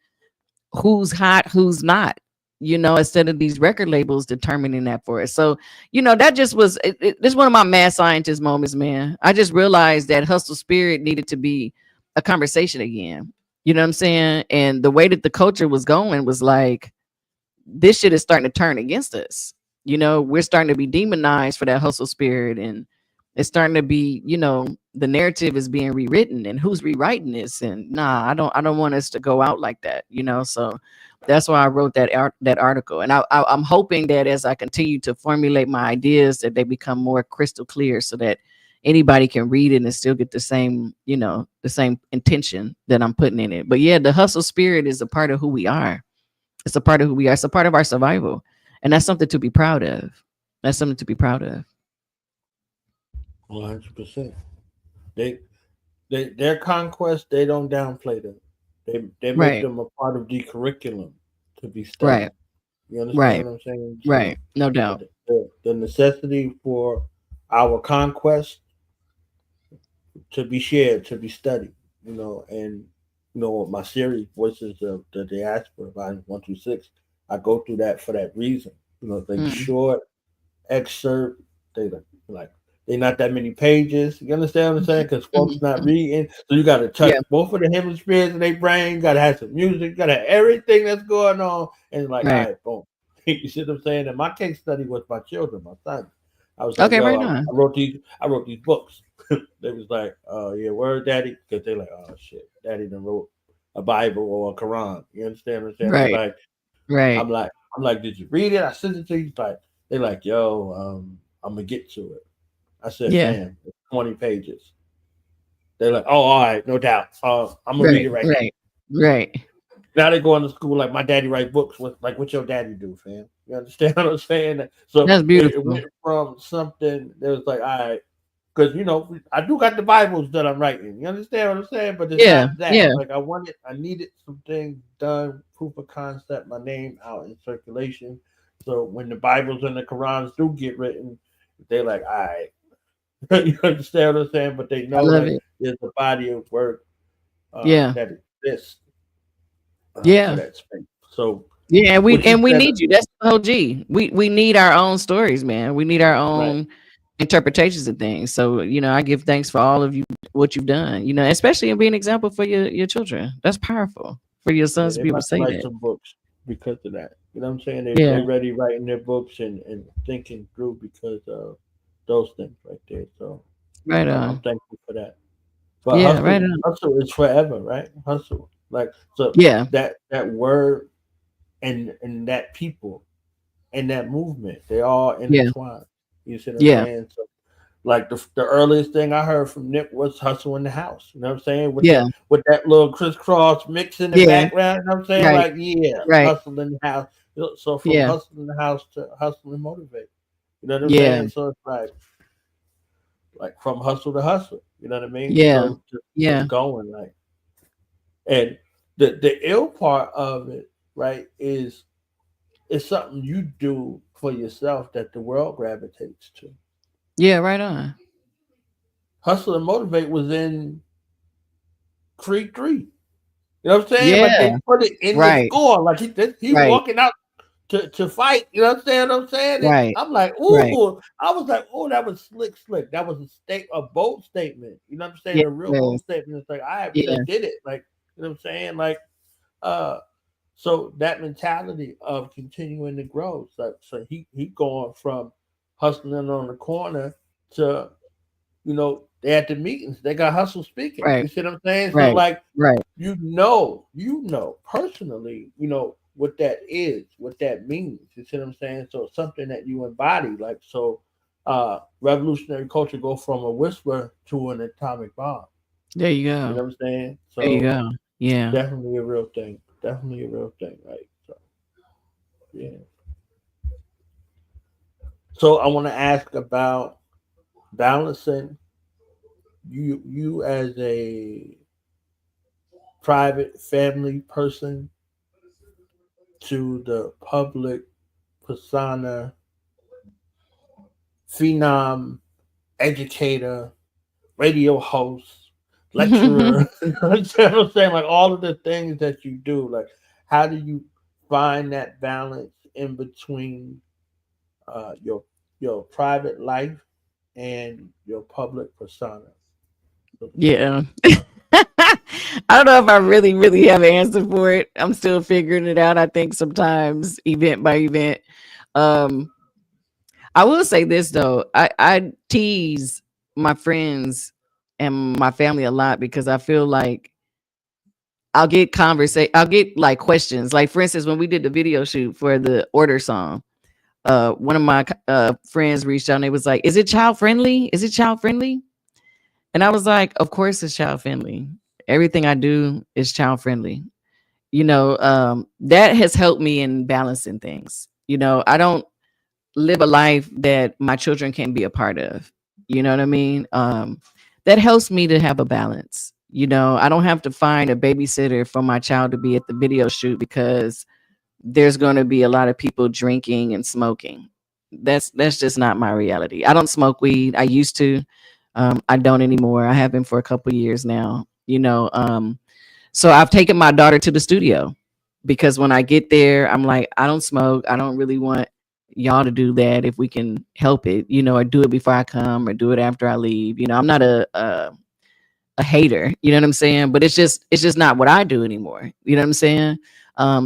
who's hot, who's not, instead of these record labels determining that for us. So, that just was, this one of my mad scientist moments, man. I just realized that hustle spirit needed to be a conversation again. You know what I'm saying? And the way that the culture was going was like, this shit is starting to turn against us. We're starting to be demonized for that hustle spirit, and it's starting to be, the narrative is being rewritten, and who's rewriting this? And I don't want us to go out like that, so that's why I wrote that article. And I'm hoping that as I continue to formulate my ideas, that they become more crystal clear, so that anybody can read it and still get the same, the same intention that I'm putting in it. But yeah, the hustle spirit is a part of who we are. It's a part of who we are. It's a part of our survival. And that's something to be proud of. That's something to be proud of. 100%. Their conquest, they don't downplay them. They make them a part of the curriculum to be studied. Right. You understand what I'm saying? So, right. No doubt. The necessity for our conquest to be shared, to be studied, and my series, Voices of the Diaspora, volume 1 through 6, I go through that for that reason. They Mm. short excerpt. They like they not that many pages. You understand what I'm saying? Because folks not reading, so you got to touch Yeah. both of the hemispheres in their brain. You got to have some music. You got to have everything that's going on, and like, all Right. right, boom. You see what I'm saying? And my case study was my children, my son. I was like, Okay, yo, right on. I wrote these books. They was like, oh yeah, word, daddy, because they like, oh shit, daddy done wrote a Bible or a Quran. You understand what I'm saying? They Right. like, Right. I'm like, did you read it? I sent it to you. Like, they like, yo, I'm gonna get to it. I said, Yeah. fam, it's 20 pages. They're like, oh, all right, no doubt. I'm gonna read Right. it right now. Right. Right. Now they going to school like my daddy write books with like what your daddy do, fam. You understand what I'm saying? So That's it beautiful. went from something that was like, all right, because I do got the Bibles that I'm writing. You understand what I'm saying? But it's Yeah. not that. Yeah. Like I needed some things done, proof of concept, my name out in circulation. So when the Bibles and the Qurans do get written, they're like, all right. You understand what I'm saying? But they I know love that it. there's a body of work Yeah. that exists for Yeah. that space. So Yeah, and we what you and we said, need you. That's the whole G. We need our own stories, man. We need our right? own interpretations of things. So, I give thanks for all of you what you've done, especially in being an example for your children. That's powerful for your Yeah, sons to they be able about to to say write that. some books because of that. You know what I'm saying? Yeah, They ready writing their books and thinking through because of those things right there. So right I'm on. thankful for that. But Yeah, right on. hustle is forever, right? Hustle, like so Yeah, that word and that people and that movement, they all yeah, intertwined. You see what I'm yeah, saying? So like the earliest thing I heard from Nick was hustle in the house. You know what I'm saying? yeah, With that little crisscross mix in the yeah. background. You know what I'm saying? Right, Like, yeah, right. hustle in the house. So from Yeah, hustle in the house to hustle and motivate. You know what I'm yeah, saying? So it's like from hustle to hustle. You know what I mean? yeah, So just yeah, going like, and the ill part of it, right, is it's something you do for yourself that the world gravitates to. yeah. Right on. Hustle and motivate was in Creed 3. You know what I'm saying? Like Yeah, they put it in the right, score. Like he right, walking out to fight. You know what I'm saying? And right, I'm like, right. ooh. I was like, oh, that was slick. That was a bold statement. You know what I'm saying? Yeah, A real bold statement. It's like, all right, we yeah, done did it. Like, you know what I'm saying? Like, uh, so that mentality of continuing to grow. So he going from hustling on the corner to they at the meetings. They got hustle speaking. right, You see what I'm saying? So right, like right. personally, what that is, what that means. You see what I'm saying? So it's something that you embody. Like so, revolutionary culture go from a whisper to an atomic bomb. There you You know go. what I'm saying? There you So go. Yeah. definitely a real thing. Definitely a real thing. Right? So yeah. So I want to ask about balancing you as a private family person to the public persona, phenom, educator, radio host, lecturer. You know what I'm saying? Like all of the things that you do. Like, how do you find that balance in between your private life and your public persona? So to speak. Yeah. I don't know if I really, really have an answer for it. I'm still figuring it out. I think sometimes event by event. Um, I will say this though. I tease my friends and my family a lot because I feel like I'll get like questions. Like for instance, when we did the video shoot for the order song, one of my friends reached out and they was like, "Is it child friendly? Is it child friendly?" And I was like, "Of course it's child friendly. Everything I do is child friendly." That has helped me in balancing things. I don't live a life that my children can be a part of. You know what I mean? That helps me to have a balance. I don't have to find a babysitter for my child to be at the video shoot because there's going to be a lot of people drinking and smoking. That's just not my reality. I don't smoke weed. I used to. I don't anymore. I have been for a couple years now. So I've taken my daughter to the studio because when I get there, I'm like, I don't smoke. I don't really want y'all to do that if we can help it, or do it before I come or do it after I leave. I'm not a hater, you know what I'm saying? But it's just not what I do anymore. You know what I'm saying?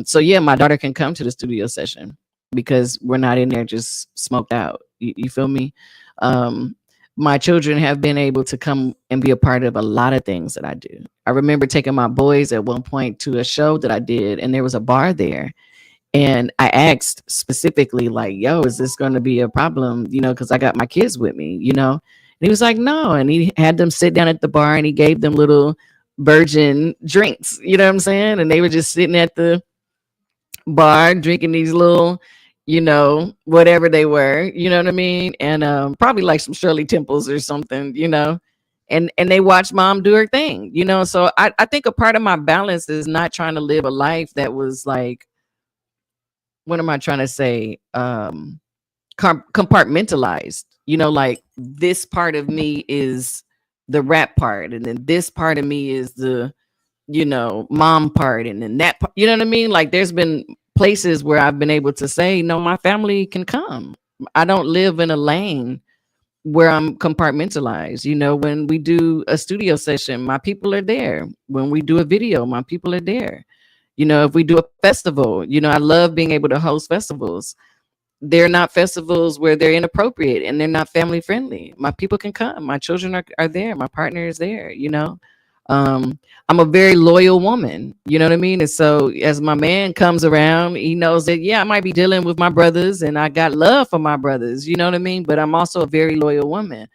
So yeah, my daughter can come to the studio session because we're not in there just smoked out. You feel me? Um, my children have been able to come and be a part of a lot of things that I do. I remember taking my boys at one point to a show that I did, and there was a bar there. And I asked specifically, like, yo, is this going to be a problem? Because I got my kids with me. And he was like, no. And he had them sit down at the bar and he gave them little virgin drinks. You know what I'm saying? And they were just sitting at the bar drinking these little, whatever they were, you know what I mean? And probably like some Shirley Temples or something. And they watched mom do her thing. So I think a part of my balance is not trying to live a life that was like, what am I trying to say? Compartmentalized. Like this part of me is the rap part, and then this part of me is the mom part, and then that part, you know what I mean? Like there's been places where I've been able to say, no, my family can come. I don't live in a lane where I'm compartmentalized. When we do a studio session, my people are there. When we do a video, my people are there. If we do a festival, I love being able to host festivals. They're not festivals where they're inappropriate and they're not family friendly. My people can come. My children are there. My partner is there. I'm a very loyal woman. You know what I mean? And so as my man comes around, he knows that, yeah, I might be dealing with my brothers and I got love for my brothers. You know what I mean? But I'm also a very loyal woman.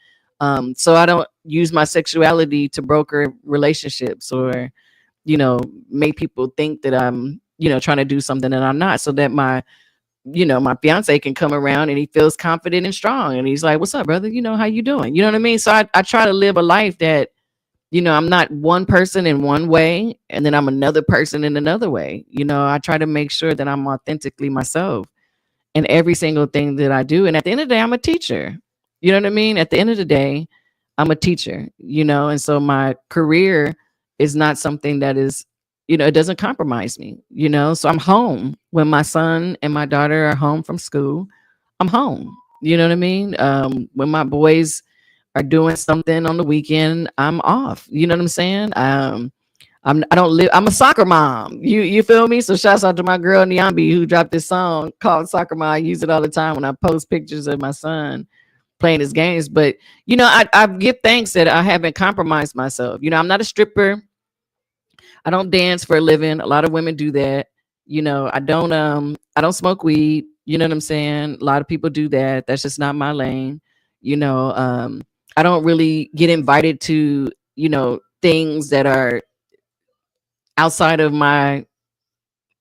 So I don't use my sexuality to broker relationships or, make people think that I'm, trying to do something that I'm not, so that my fiance can come around and he feels confident and strong. And he's like, what's up, brother? How you doing? You know what I mean? So I try to live a life that, I'm not one person in one way and then I'm another person in another way. I try to make sure that I'm authentically myself in every single thing that I do. And at the end of the day, I'm a teacher. You know what I mean? At the end of the day, I'm a teacher, and so my career is not something that is, it doesn't compromise me, so I'm home when my son and my daughter are home from school. I'm home. You know what I mean? When my boys are doing something on the weekend, I'm off. You know what I'm saying? I don't live. I'm a soccer mom. You feel me? So shouts out to my girl Nyambi who dropped this song called Soccer Mom. I use it all the time when I post pictures of my son playing his games. But I give thanks that I haven't compromised myself. I'm not a stripper. I don't dance for a living. A lot of women do that. I don't smoke weed. You know what I'm saying? A lot of people do that. That's just not my lane. I don't really get invited to, things that are outside of my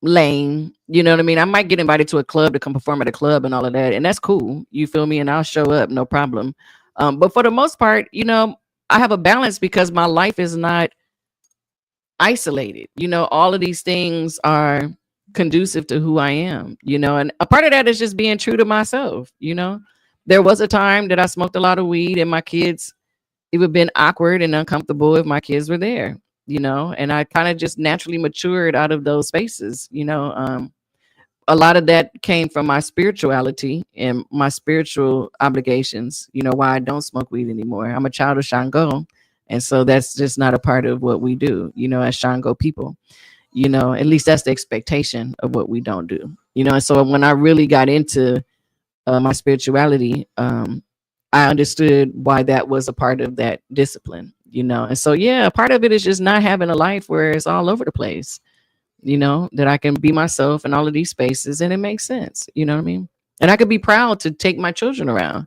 lane. You know what I mean? I might get invited to a club to come perform at a club and all of that. And that's cool. You feel me? And I'll show up, no problem. But for the most part, I have a balance because my life is not isolated. All of these things are conducive to who I am, and a part of that is just being true to myself. There was a time that I smoked a lot of weed and my kids, it would have been awkward and uncomfortable if my kids were there, and I kind of just naturally matured out of those spaces. A lot of that came from my spirituality and my spiritual obligations, why I don't smoke weed anymore. I'm a child of Shango. And so that's just not a part of what we do, as Shango people, at least that's the expectation of what we don't do, and so when I really got into my spirituality, I understood why that was a part of that discipline, and so, yeah, part of it is just not having a life where it's all over the place, that I can be myself in all of these spaces and it makes sense, you know what I mean? And I could be proud to take my children around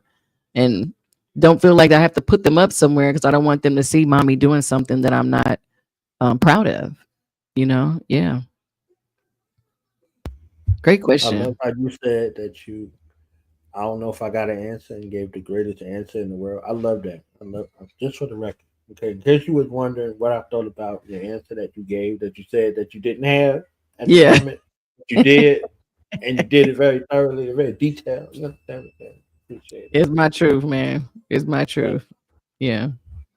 and don't feel like I have to put them up somewhere because I don't want them to see mommy doing something that I'm not proud of, Yeah. Great I question. love how you said that I don't know if I got an answer and gave the greatest answer in the world. I love that. I love just for the record. Okay, in case you was wondering what I thought about the answer that you gave, that you said that you didn't have at the Yeah. moment, but you did, and you did it very thoroughly, very detailed. You understand what I'm saying? Appreciate it. It's my truth, man. It's my Right. truth. Yeah.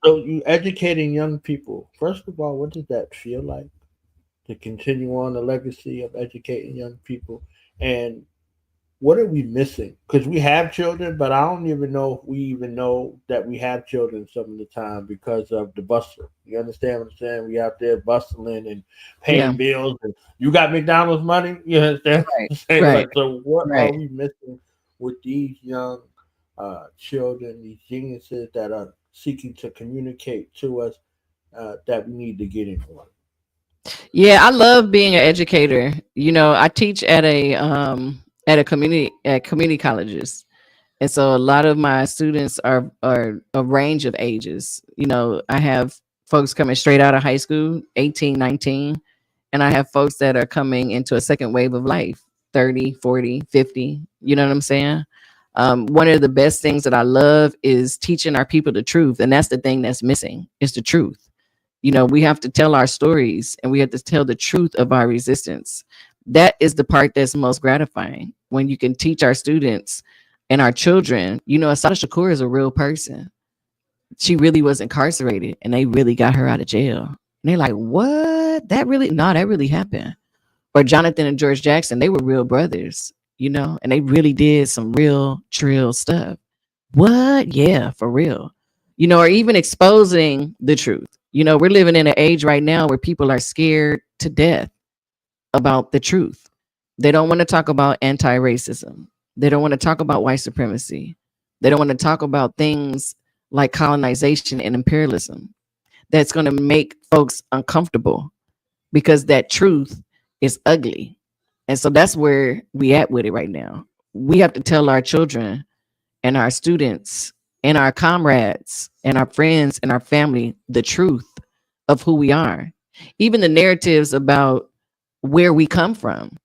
So you educating young people. First of all, what does that feel like? to continue on the legacy of educating young people. And what are we missing? Because we have children, but I don't even know if we even know that we have children some of the time because of the bustle. You understand what I'm saying? We out there bustling and Yeah. paying bills, and you got McDonald's money. You understand what Right. I'm saying? Right. Like, so what are Right. we missing with these young children, these geniuses that are seeking to communicate to us that we need to get in on? Yeah, I love being an educator. You know, I teach at a community colleges. And so a lot of my students are a range of ages. You know, I have folks coming straight out of high school, 18, 19, and I have folks that are coming into a second wave of life, 30, 40, 50. You know what I'm saying? One of the best things that I love is teaching our people the truth. And that's the thing that's missing is the truth. You know, we have to tell our stories and we have to tell the truth of our resistance. That is the part that's most gratifying when you can teach our students and our children, you know, Asada Shakur is a real person. She really was incarcerated and they really got her out of jail. And they're like, what? That really? No, that really happened. Or Jonathan and George Jackson, they were real brothers, you know, and they really did some real trill stuff. What? Yeah, for real. You know, or even exposing the truth. You know, we're living in an age right now where people are scared to death about the truth. They don't want to talk about anti racism. They don't want to talk about white supremacy. They don't want to talk about things like colonization and imperialism that's going to make folks uncomfortable because that truth is ugly. And so that's where we at with it right now. We have to tell our children and our students and our comrades and our friends and our family the truth of who we are. Even the narratives about where we come from.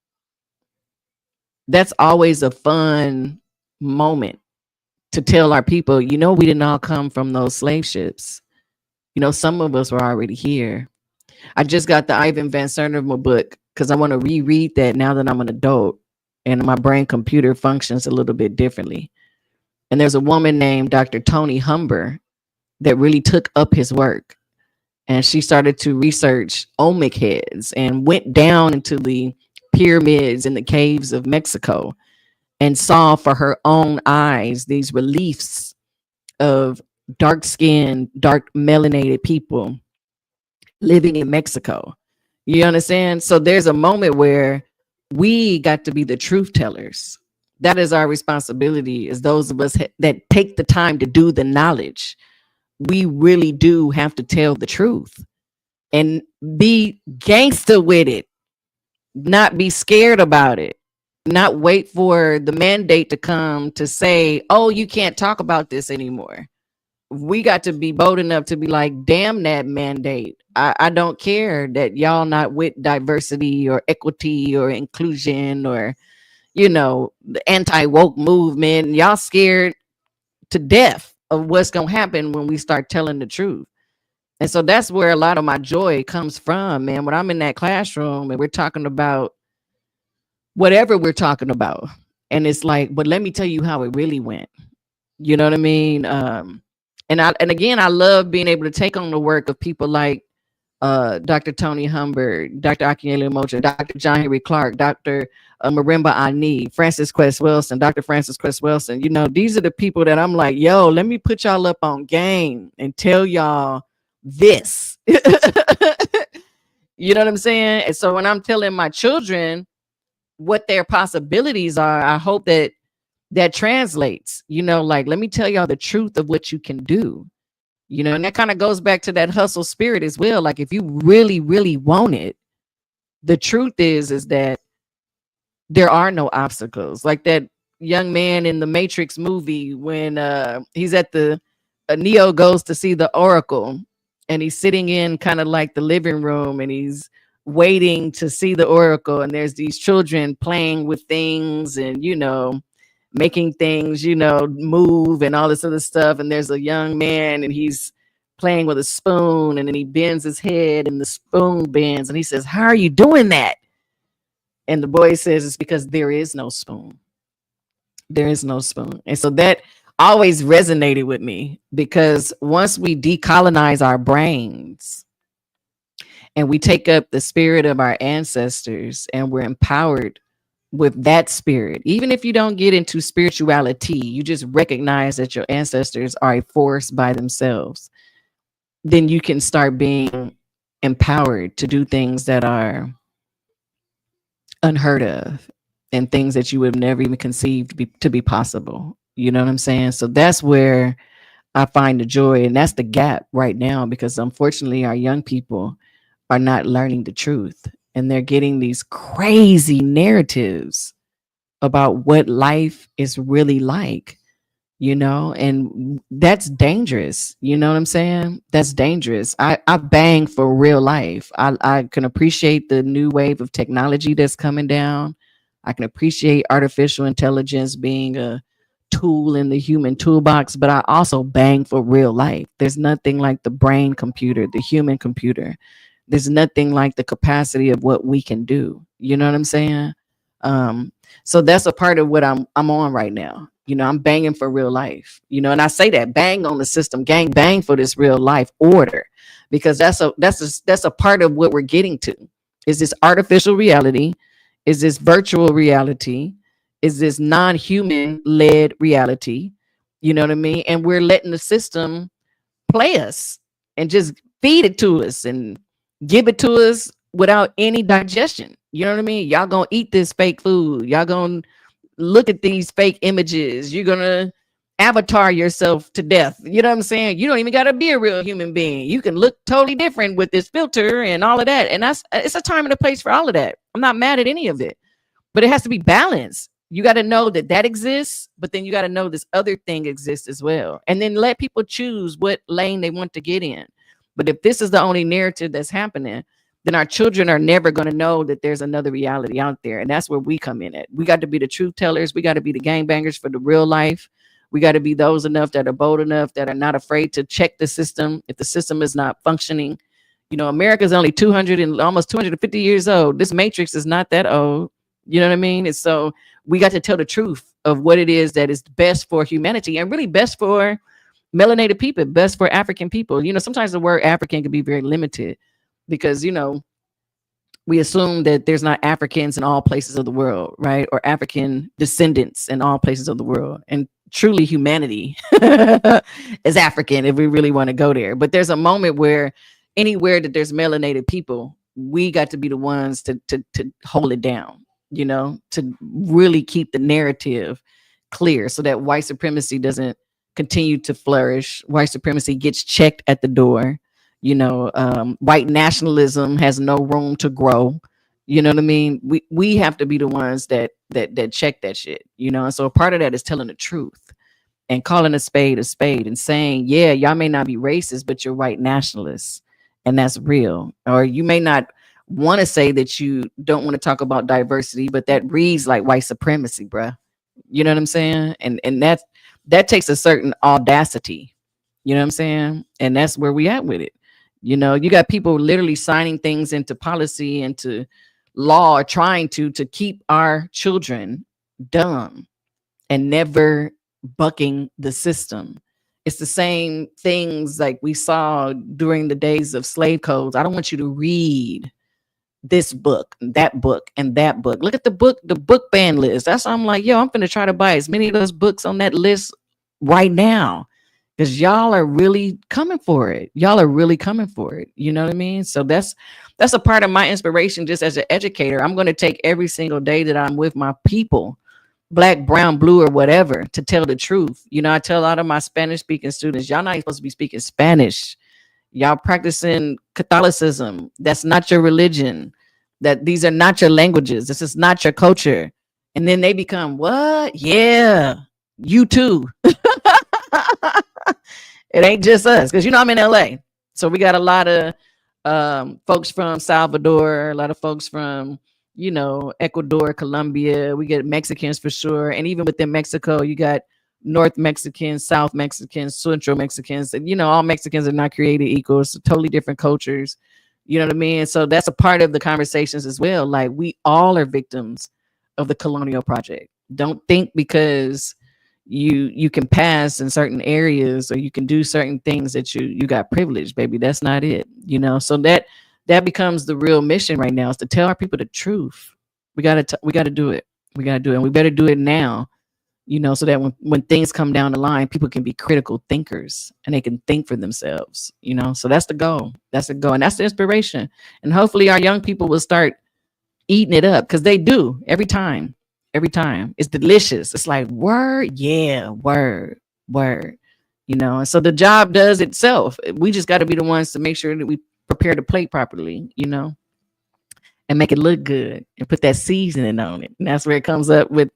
That's always a fun moment to tell our people, you know, we didn't all come from those slave ships. You know, some of us were already here. I just got the Ivan Van Sertima book because I want to reread that now that I'm an adult and my brain computer functions a little bit differently. And there's a woman named Dr. Toni Humber that really took up his work. And she started to research Olmec heads and went down into the pyramids in the caves of Mexico and saw for her own eyes these reliefs of dark skinned, dark melanated people living in Mexico. You understand? So there's a moment where we got to be the truth tellers. That is our responsibility as those of us that take the time to do the knowledge. We really do have to tell the truth and be gangster with it, not be scared about it, not wait for the mandate to come to say, oh, you can't talk about this anymore. We got to be bold enough to be like, damn that mandate. I don't care that y'all not with diversity or equity or inclusion or, you know, the anti-woke movement. Y'all scared to death of what's going to happen when we start telling the truth. And so that's where a lot of my joy comes from, man. When I'm in that classroom and we're talking about whatever we're talking about, and it's like, but let me tell you how it really went. You know what I mean? And again, I love being able to take on the work of people like Dr. Toni Humber, Dr. Akinyele Mocha, Dr. John Henry Clark, Dr. Marimba Ani, Francis Quest Wilson, Dr. Francis Quest Wilson. You know, these are the people that I'm like, yo, let me put y'all up on game and tell y'all this. You know what I'm saying? And so when I'm telling my children what their possibilities are, I hope that that translates, you know, like, let me tell y'all the truth of what you can do, you know, and that kind of goes back to that hustle spirit as well. Like, if you really, really want it, the truth is that there are no obstacles. Like that young man in the Matrix movie when he's at the Neo goes to see the Oracle and he's sitting in kind of like the living room and he's waiting to see the Oracle, and there's these children playing with things and, you know, making things, you know, move and all this other stuff. And there's a young man and he's playing with a spoon and then he bends his head and the spoon bends and he says, how are you doing that? And the boy says, it's because there is no spoon. There is no spoon. And so that always resonated with me, because once we decolonize our brains and we take up the spirit of our ancestors and we're empowered with that spirit. Even if you don't get into spirituality, you just recognize that your ancestors are a force by themselves, then you can start being empowered to do things that are unheard of and things that you would have never even conceived to be possible. You know what I'm saying? So that's where I find the joy, and that's the gap right now, because unfortunately our young people are not learning the truth, and they're getting these crazy narratives about what life is really like, and that's dangerous. You know what I'm saying? That's dangerous. I bang for real life. I can appreciate the new wave of technology that's coming down. I can appreciate artificial intelligence being a tool in the human toolbox, but I also bang for real life. There's nothing like the brain computer, the human computer. There's nothing like the capacity of what we can do. You know what I'm saying? Um, so that's a part of what I'm on right now. I'm banging for real life. And I say that bang on the system, gang bang for this real life order, because that's a part of what we're getting to. Is this artificial reality? Is this virtual reality? Is this non-human led reality? You know what I mean? And we're letting the system play us and just feed it to us and give it to us without any digestion. You know what I mean? Y'all gonna eat this fake food. Y'all gonna look at these fake images. You're gonna avatar yourself to death. You know what I'm saying? You don't even gotta be a real human being. You can look totally different with this filter and all of that. And it's a time and a place for all of that. I'm not mad at any of it, but it has to be balanced. You got to know that exists, but then you got to know this other thing exists as well. And then let people choose what lane they want to get in. But if this is the only narrative that's happening, then our children are never going to know that there's another reality out there. And that's where we come in at. We got to be the truth tellers. We got to be the gangbangers for the real life. We got to be those enough that are bold enough, that are not afraid to check the system. If the system is not functioning, America's only 200 and almost 250 years old. This matrix is not that old. You know what I mean? And so we got to tell the truth of what it is that is best for humanity, and really best for melanated people, best for African people. Sometimes the word African can be very limited because, we assume that there's not Africans in all places of the world, right? Or African descendants in all places of the world. And truly humanity is African if we really want to go there. But there's a moment where anywhere that there's melanated people, we got to be the ones to hold it down, to really keep the narrative clear so that white supremacy doesn't continue to flourish. White supremacy gets checked at the door. White nationalism has no room to grow. You know what I mean? We have to be the ones that check that shit, and so a part of that is telling the truth and calling a spade and saying, yeah, y'all may not be racist, but you're white nationalists, and that's real. Or you may not want to say that you don't want to talk about diversity, but that reads like white supremacy, bruh. You know what I'm saying? And that takes a certain audacity. You know what I'm saying? And that's where we at with it. You got people literally signing things into policy, into law, trying to keep our children dumb and never bucking the system. It's the same things like we saw during the days of slave codes. I don't want you to read this book, that book, and that book. Look at the book ban list. That's why I'm like, yo, I'm going to try to buy as many of those books on that list right now. Because y'all are really coming for it. Y'all are really coming for it. You know what I mean? So that's a part of my inspiration just as an educator. I'm going to take every single day that I'm with my people, black, brown, blue, or whatever, to tell the truth. I tell a lot of my Spanish speaking students, y'all not supposed to be speaking Spanish. Y'all practicing Catholicism. That's not your religion. That these are not your languages. This is not your culture. And then they become, what? Yeah, you too. It ain't just us, because I'm in LA, so we got a lot of folks from Salvador, a lot of folks from Ecuador, Colombia. We get Mexicans for sure, and even within Mexico, you got North Mexicans, South Mexicans, Central Mexicans. And all Mexicans are not created equal. It's totally different cultures. You know what I mean? So that's a part of the conversations as well. Like, we all are victims of the colonial project. Don't think because you can pass in certain areas or you can do certain things that you got privilege, baby. That's not it. So that that becomes the real mission right now, is to tell our people the truth. We got to do it. We got to do it. And we better do it now, so that when things come down the line, people can be critical thinkers and they can think for themselves, So that's the goal. That's the goal. And that's the inspiration. And hopefully our young people will start eating it up, because they do every time. Every time. It's delicious. It's like, word, yeah, word. And so the job does itself. We just got to be the ones to make sure that we prepare the plate properly, and make it look good and put that seasoning on it. And that's where it comes up with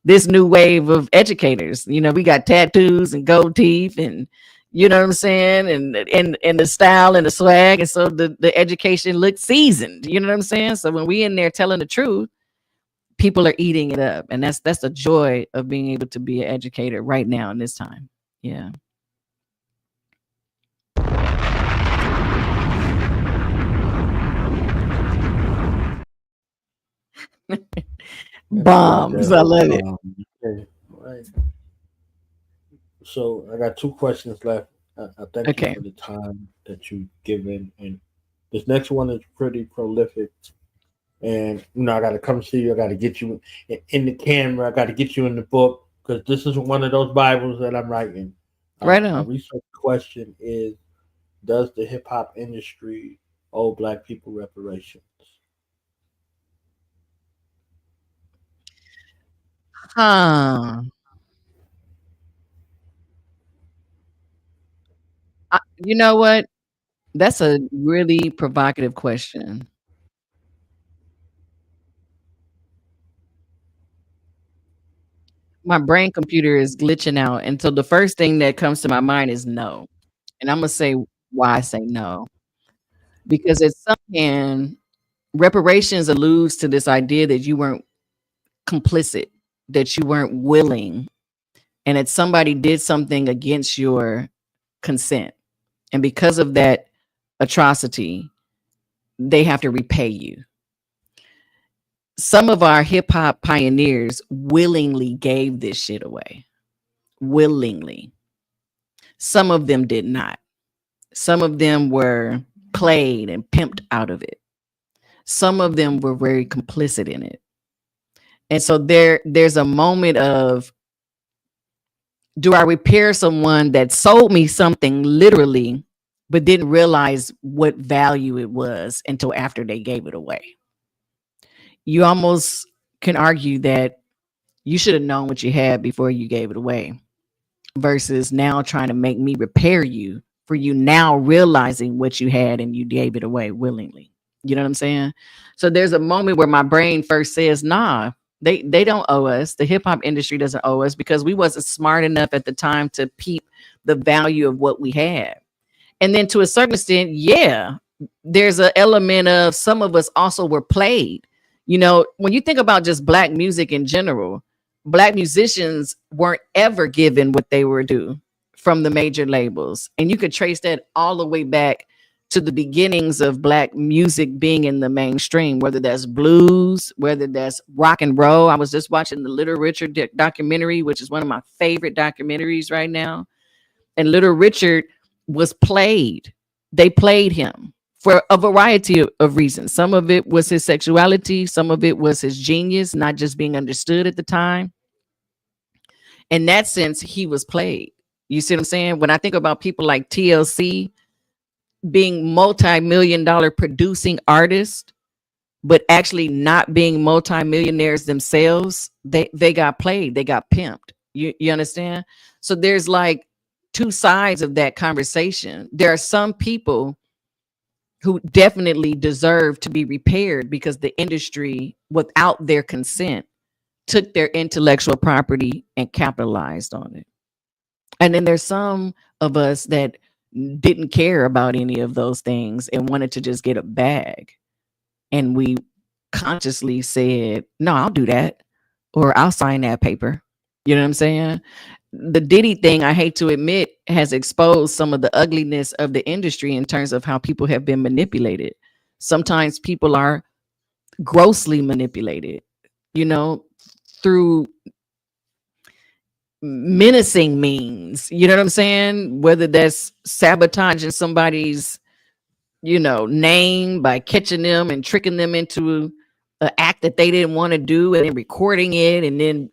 this new wave of educators. We got tattoos and gold teeth, and you know what I'm saying, and the style and the swag, and so the education looks seasoned. You know what I'm saying? So when we in there telling the truth, people are eating it up, and that's the joy of being able to be an educator right now in this time. Yeah. Bombs. I love it. Okay. Right. So I got 2 questions left. I thank you for the time that you've given, and this next one is pretty prolific. And I got to come see you. I got to get you in the camera. I got to get you in the book, because this is one of those Bibles that I'm writing. Right on. My research question is: does the hip hop industry owe Black people reparations? You know what? That's a really provocative question. My brain computer is glitching out. And so the first thing that comes to my mind is no. And I'm going to say why I say no. Because at some hand, reparations alludes to this idea that you weren't complicit, that you weren't willing, and that somebody did something against your consent. And because of that atrocity, they have to repay you. Some of our hip hop pioneers willingly gave this shit away. Willingly. Some of them did not. Some of them were played and pimped out of it. Some of them were very complicit in it. And so there's a moment of, do I repair someone that sold me something literally, but didn't realize what value it was until after they gave it away? You almost can argue that you should have known what you had before you gave it away, versus now trying to make me repair you for you now realizing what you had and you gave it away willingly. You know what I'm saying? So there's a moment where my brain first says, nah, they don't owe us. The hip hop industry doesn't owe us, because we wasn't smart enough at the time to peep the value of what we had. And then to a certain extent, yeah, there's an element of some of us also were played. When you think about just Black music in general, Black musicians weren't ever given what they were due from the major labels. And you could trace that all the way back to the beginnings of Black music being in the mainstream, whether that's blues, whether that's rock and roll. I was just watching the Little Richard documentary, which is one of my favorite documentaries right now. And Little Richard was played. They played him for a variety of reasons. Some of it was his sexuality. Some of it was his genius, not just being understood at the time. In that sense, he was played. You see what I'm saying? When I think about people like TLC being multi-million-dollar producing artists, but actually not being multi-millionaires themselves, they got played. They got pimped. You understand? So there's like 2 sides of that conversation. There are some people who definitely deserve to be repaired because the industry, without their consent, took their intellectual property and capitalized on it. And then there's some of us that didn't care about any of those things and wanted to just get a bag. And we consciously said, no, I'll do that, or I'll sign that paper. You know what I'm saying? The Diddy thing, I hate to admit, has exposed some of the ugliness of the industry in terms of how people have been manipulated. Sometimes people are grossly manipulated, through menacing means. You know what I'm saying? Whether that's sabotaging somebody's name by catching them and tricking them into an act that they didn't want to do, and then recording it, and then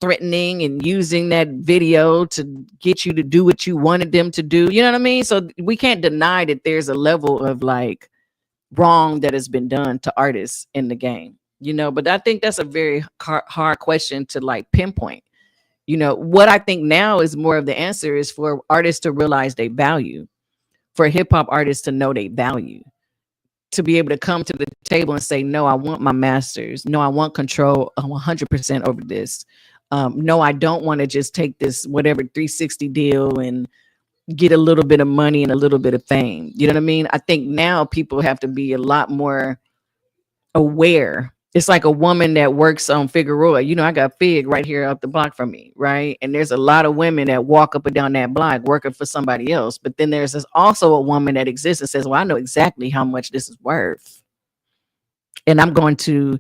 threatening and using that video to get you to do what you wanted them to do. You know what I mean? So we can't deny that there's a level of like wrong that has been done to artists in the game, but I think that's a very hard question to like pinpoint. What I think now is more of the answer is for artists to realize their value, for hip hop artists to know their value, to be able to come to the table and say, no, I want my masters. No, I want control 100% over this. No, I don't want to just take this whatever 360 deal and get a little bit of money and a little bit of fame. You know what I mean? I think now people have to be a lot more aware. It's like a woman that works on Figueroa. I got Fig right here up the block from me, right? And there's a lot of women that walk up and down that block working for somebody else. But then there's also a woman that exists and says, well, I know exactly how much this is worth, and I'm going to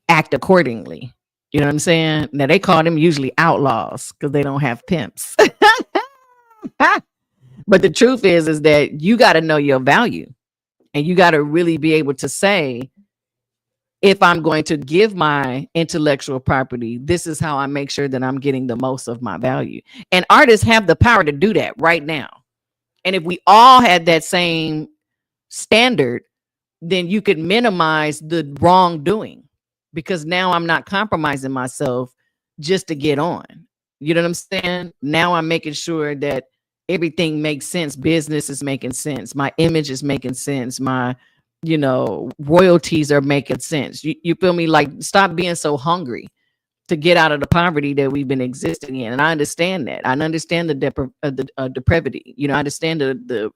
act accordingly. You know what I'm saying? Now, they call them usually outlaws because they don't have pimps. But the truth is that you got to know your value, and you got to really be able to say, if I'm going to give my intellectual property, this is how I make sure that I'm getting the most of my value. And artists have the power to do that right now. And if we all had that same standard, then you could minimize the wrongdoing, because now I'm not compromising myself just to get on. You know what I'm saying? Now I'm making sure that everything makes sense. Business is making sense. My image is making sense. My royalties are making sense. You feel me? Like, stop being so hungry to get out of the poverty that we've been existing in. And I understand that. I understand the depravity. I understand the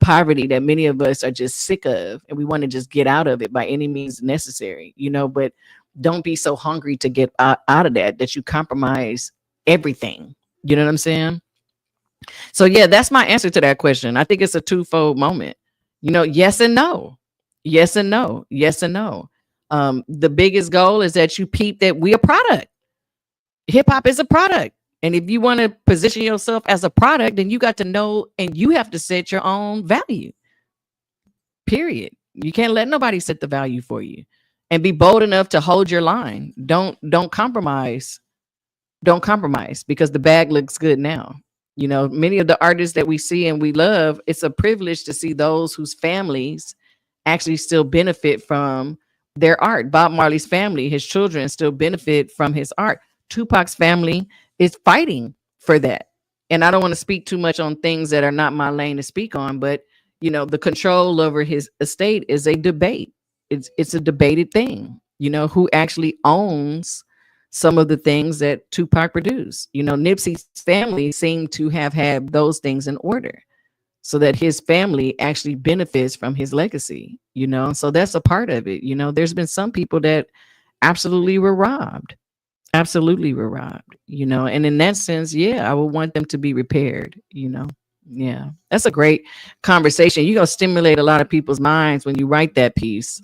poverty that many of us are just sick of, and we want to just get out of it by any means necessary. But don't be so hungry to get out of that you compromise everything. You know what I'm saying? So yeah, that's my answer to that question. I think it's a twofold moment. Yes and no. Yes and no. Yes and no. The biggest goal is that you peep that we a product. Hip hop is a product. And if you want to position yourself as a product, then you got to know, and you have to set your own value. Period. You can't let nobody set the value for you. And be bold enough to hold your line. Don't compromise. Don't compromise, because the bag looks good now. Many of the artists that we see and we love, it's a privilege to see those whose families actually still benefit from their art. Bob Marley's family, his children, still benefit from his art. Tupac's family is fighting for that. And I don't want to speak too much on things that are not my lane to speak on, but the control over his estate is a debate. It's a debated thing. Who actually owns some of the things that Tupac produced. Nipsey's family seemed to have had those things in order, so that his family actually benefits from his legacy. So that's a part of it. There's been some people that absolutely were robbed. Absolutely were robbed. And in that sense, yeah, I would want them to be repaired. Yeah, that's a great conversation. You're gonna stimulate a lot of people's minds when you write that piece.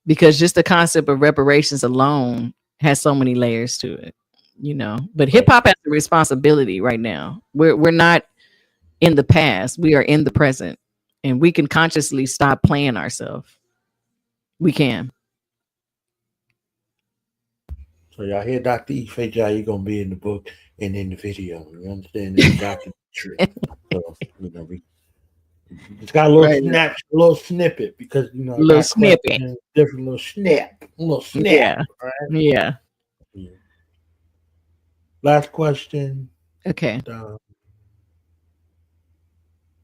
Because just the concept of reparations alone has so many layers to it, But hip hop has a responsibility right now. We're not in the past. We are in the present, and we can consciously stop playing ourselves. We can. So y'all hear Dr. Ife Jie, you're gonna be in the book and in the video. You understand? It's documentary. So we just got a little snap, a little snippet, because I little got snippet, different little snap, Yeah. Right? Yeah. Last question. Okay.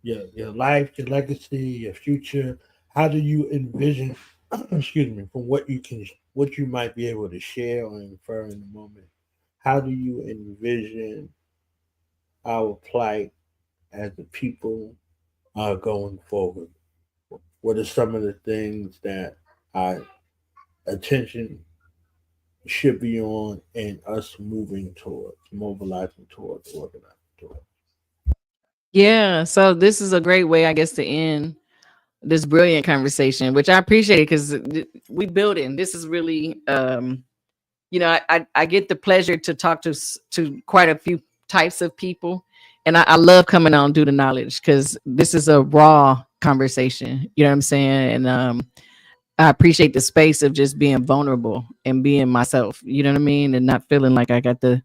Your life, your legacy, your future. How do you envision? Excuse me, from what you might be able to share or infer in the moment. How do you envision our plight as the people are going forward? What are some of the things that our attention should be on, and us moving towards, mobilizing towards, organizing towards? Yeah. So this is a great way, I guess, to end this brilliant conversation, which I appreciate, because we building. This is really, I get the pleasure to talk to quite a few types of people, and I love coming on due to knowledge, because this is a raw conversation. You know what I'm saying? And I appreciate the space of just being vulnerable and being myself. You know what I mean? And not feeling like I got to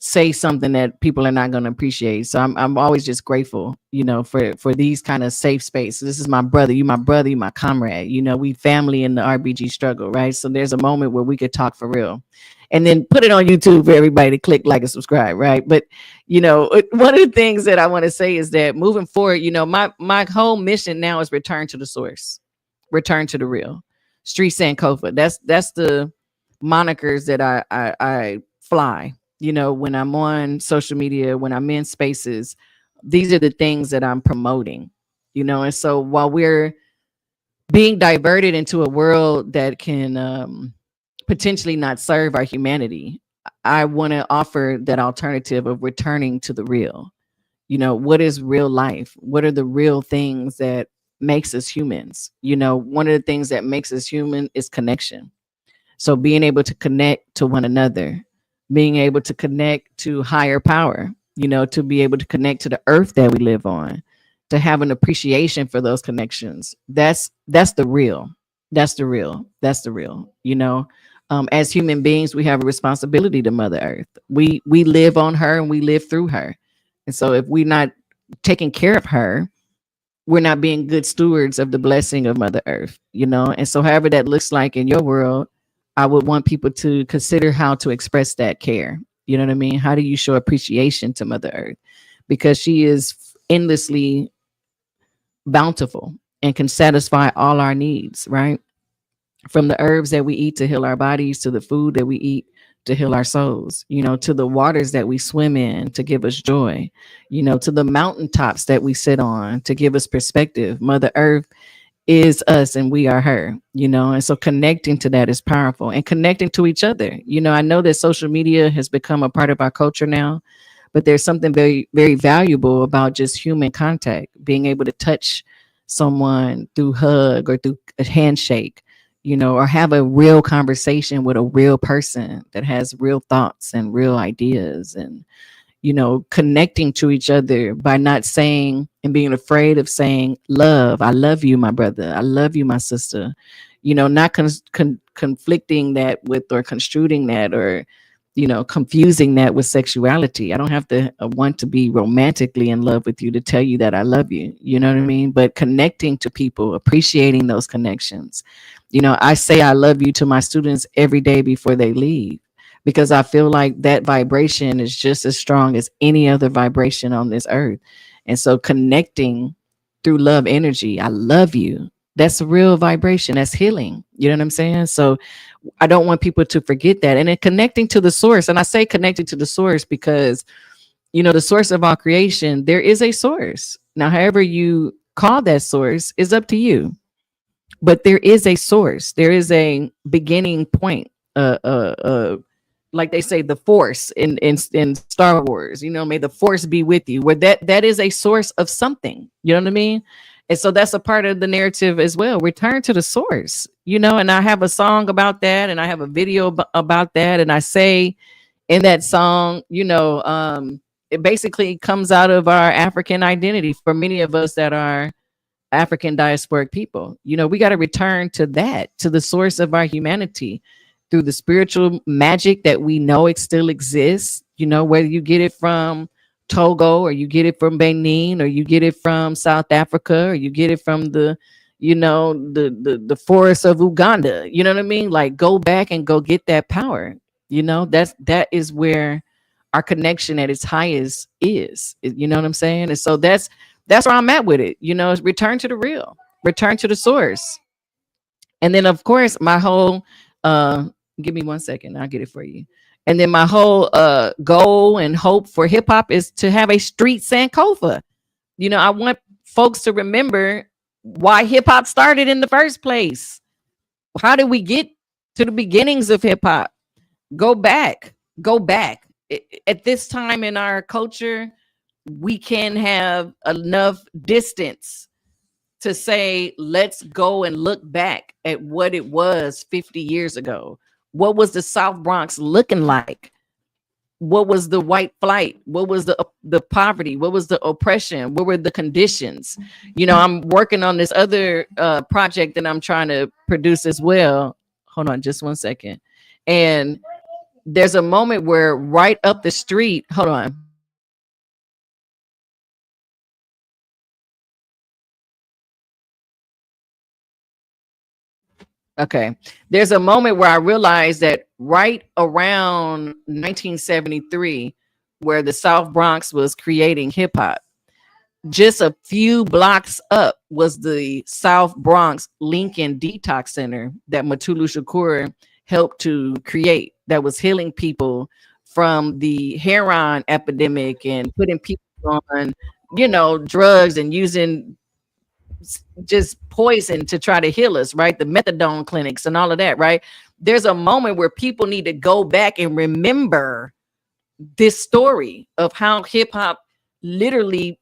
say something that people are not going to appreciate. So I'm always just grateful, you know, for these kind of safe space. This is my brother, you my comrade. You know, we family in the RBG struggle, right? So there's a moment where we could talk for real. And then put it on YouTube for everybody to click like and subscribe, right? But you know, one of the things that I want to say is that moving forward, you know, my whole mission now is return to the source, return to the real. Street Sankofa. That's the monikers that I fly. You know, when I'm on social media, when I'm in spaces, these are the things that I'm promoting. You know, and so while we're being diverted into a world that can potentially not serve our humanity, I want to offer that alternative of returning to the real. You know, what is real life? What are the real things that makes us humans? You know, one of the things that makes us human is connection. So being able to connect to one another, being able to connect to higher power, you know, to be able to connect to the earth that we live on, to have an appreciation for those connections. That's the real. That's the real. That's the real. You know, as human beings, we have a responsibility to Mother Earth. We live on her and we live through her. And so if we're not taking care of her, we're not being good stewards of the blessing of Mother Earth, you know? And so however that looks like in your world, I would want people to consider how to express that care. You know what I mean? How do you show appreciation to Mother Earth? Because she is endlessly bountiful and can satisfy all our needs, right? From the herbs that we eat to heal our bodies, to the food that we eat to heal our souls, you know, to the waters that we swim in to give us joy, you know, to the mountaintops that we sit on to give us perspective. Mother Earth is us and we are her, you know, and so connecting to that is powerful, and connecting to each other. You know, I know that social media has become a part of our culture now, but there's something very, very valuable about just human contact, being able to touch someone through hug or through a handshake, you know, or have a real conversation with a real person that has real thoughts and real ideas, and, you know, connecting to each other by not saying and being afraid of saying love. I love you, my brother. I love you, my sister. You know, not conflicting that with, or construing that, or, you know, confusing that with sexuality. I don't have to want to be romantically in love with you to tell you that I love you. You know what I mean? But connecting to people, appreciating those connections. You know, I say I love you to my students every day before they leave, because I feel like that vibration is just as strong as any other vibration on this earth. And so connecting through love energy, I love you. That's a real vibration. That's healing. You know what I'm saying? So I don't want people to forget that. And then connecting to the source. And I say connecting to the source because, you know, the source of all creation, there is a source. Now, however you call that source is up to you. But there is a source. There is a beginning point. Like they say, the force in Star Wars, you know, may the force be with you, where that is a source of something, you know what I mean? And so that's a part of the narrative as well. Return to the source, you know, and I have a song about that, and I have a video about that. And I say in that song, you know, it basically comes out of our African identity for many of us that are African diasporic people. You know, we got to return to that, to the source of our humanity, through the spiritual magic that we know it still exists. You know, whether you get it from Togo, or you get it from Benin, or you get it from South Africa, or you get it from the, you know, the forests of Uganda. You know what I mean? Like, go back and go get that power. You know, that is where our connection at its highest is. You know what I'm saying? And so that's where I'm at with it. You know, is return to the real, return to the source. And then of course my whole give me 1 second, I'll get it for you. And then my whole goal and hope for hip hop is to have a street Sankofa. You know, I want folks to remember why hip hop started in the first place. How did we get to the beginnings of hip hop? Go back, go back. At this time in our culture, we can have enough distance to say, let's go and look back at what it was 50 years ago. What was the South Bronx looking like what was the white flight? What was the poverty? What was the oppression? What were the conditions? You know, I'm working on this other project that I'm trying to produce as well. Hold on just one second. And there's a moment where right up the street, hold on. Okay. There's a moment where I realized that right around 1973, where the South Bronx was creating hip hop, just a few blocks up was the South Bronx Lincoln Detox Center that Mutulu Shakur helped to create, that was healing people from the heroin epidemic and putting people on, you know, drugs and using just poison to try to heal us, right? The methadone clinics and all of that, right? There's a moment where people need to go back and remember this story of how hip hop literally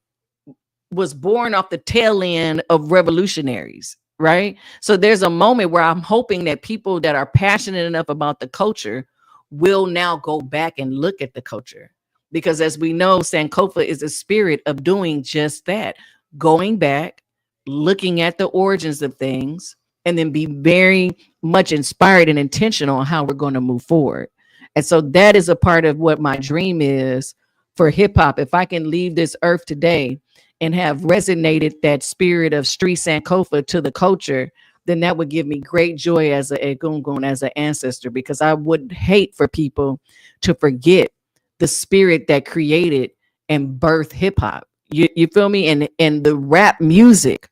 was born off the tail end of revolutionaries, right? So there's a moment where I'm hoping that people that are passionate enough about the culture will now go back and look at the culture. Because as we know, Sankofa is a spirit of doing just that, going back, looking at the origins of things, and then be very much inspired and intentional on how we're going to move forward. And so that is a part of what my dream is for hip hop. If I can leave this earth today and have resonated that spirit of street Sankofa to the culture, then that would give me great joy as a Egungun, as an ancestor, because I would hate for people to forget the spirit that created and birthed hip hop. You feel me? And the rap music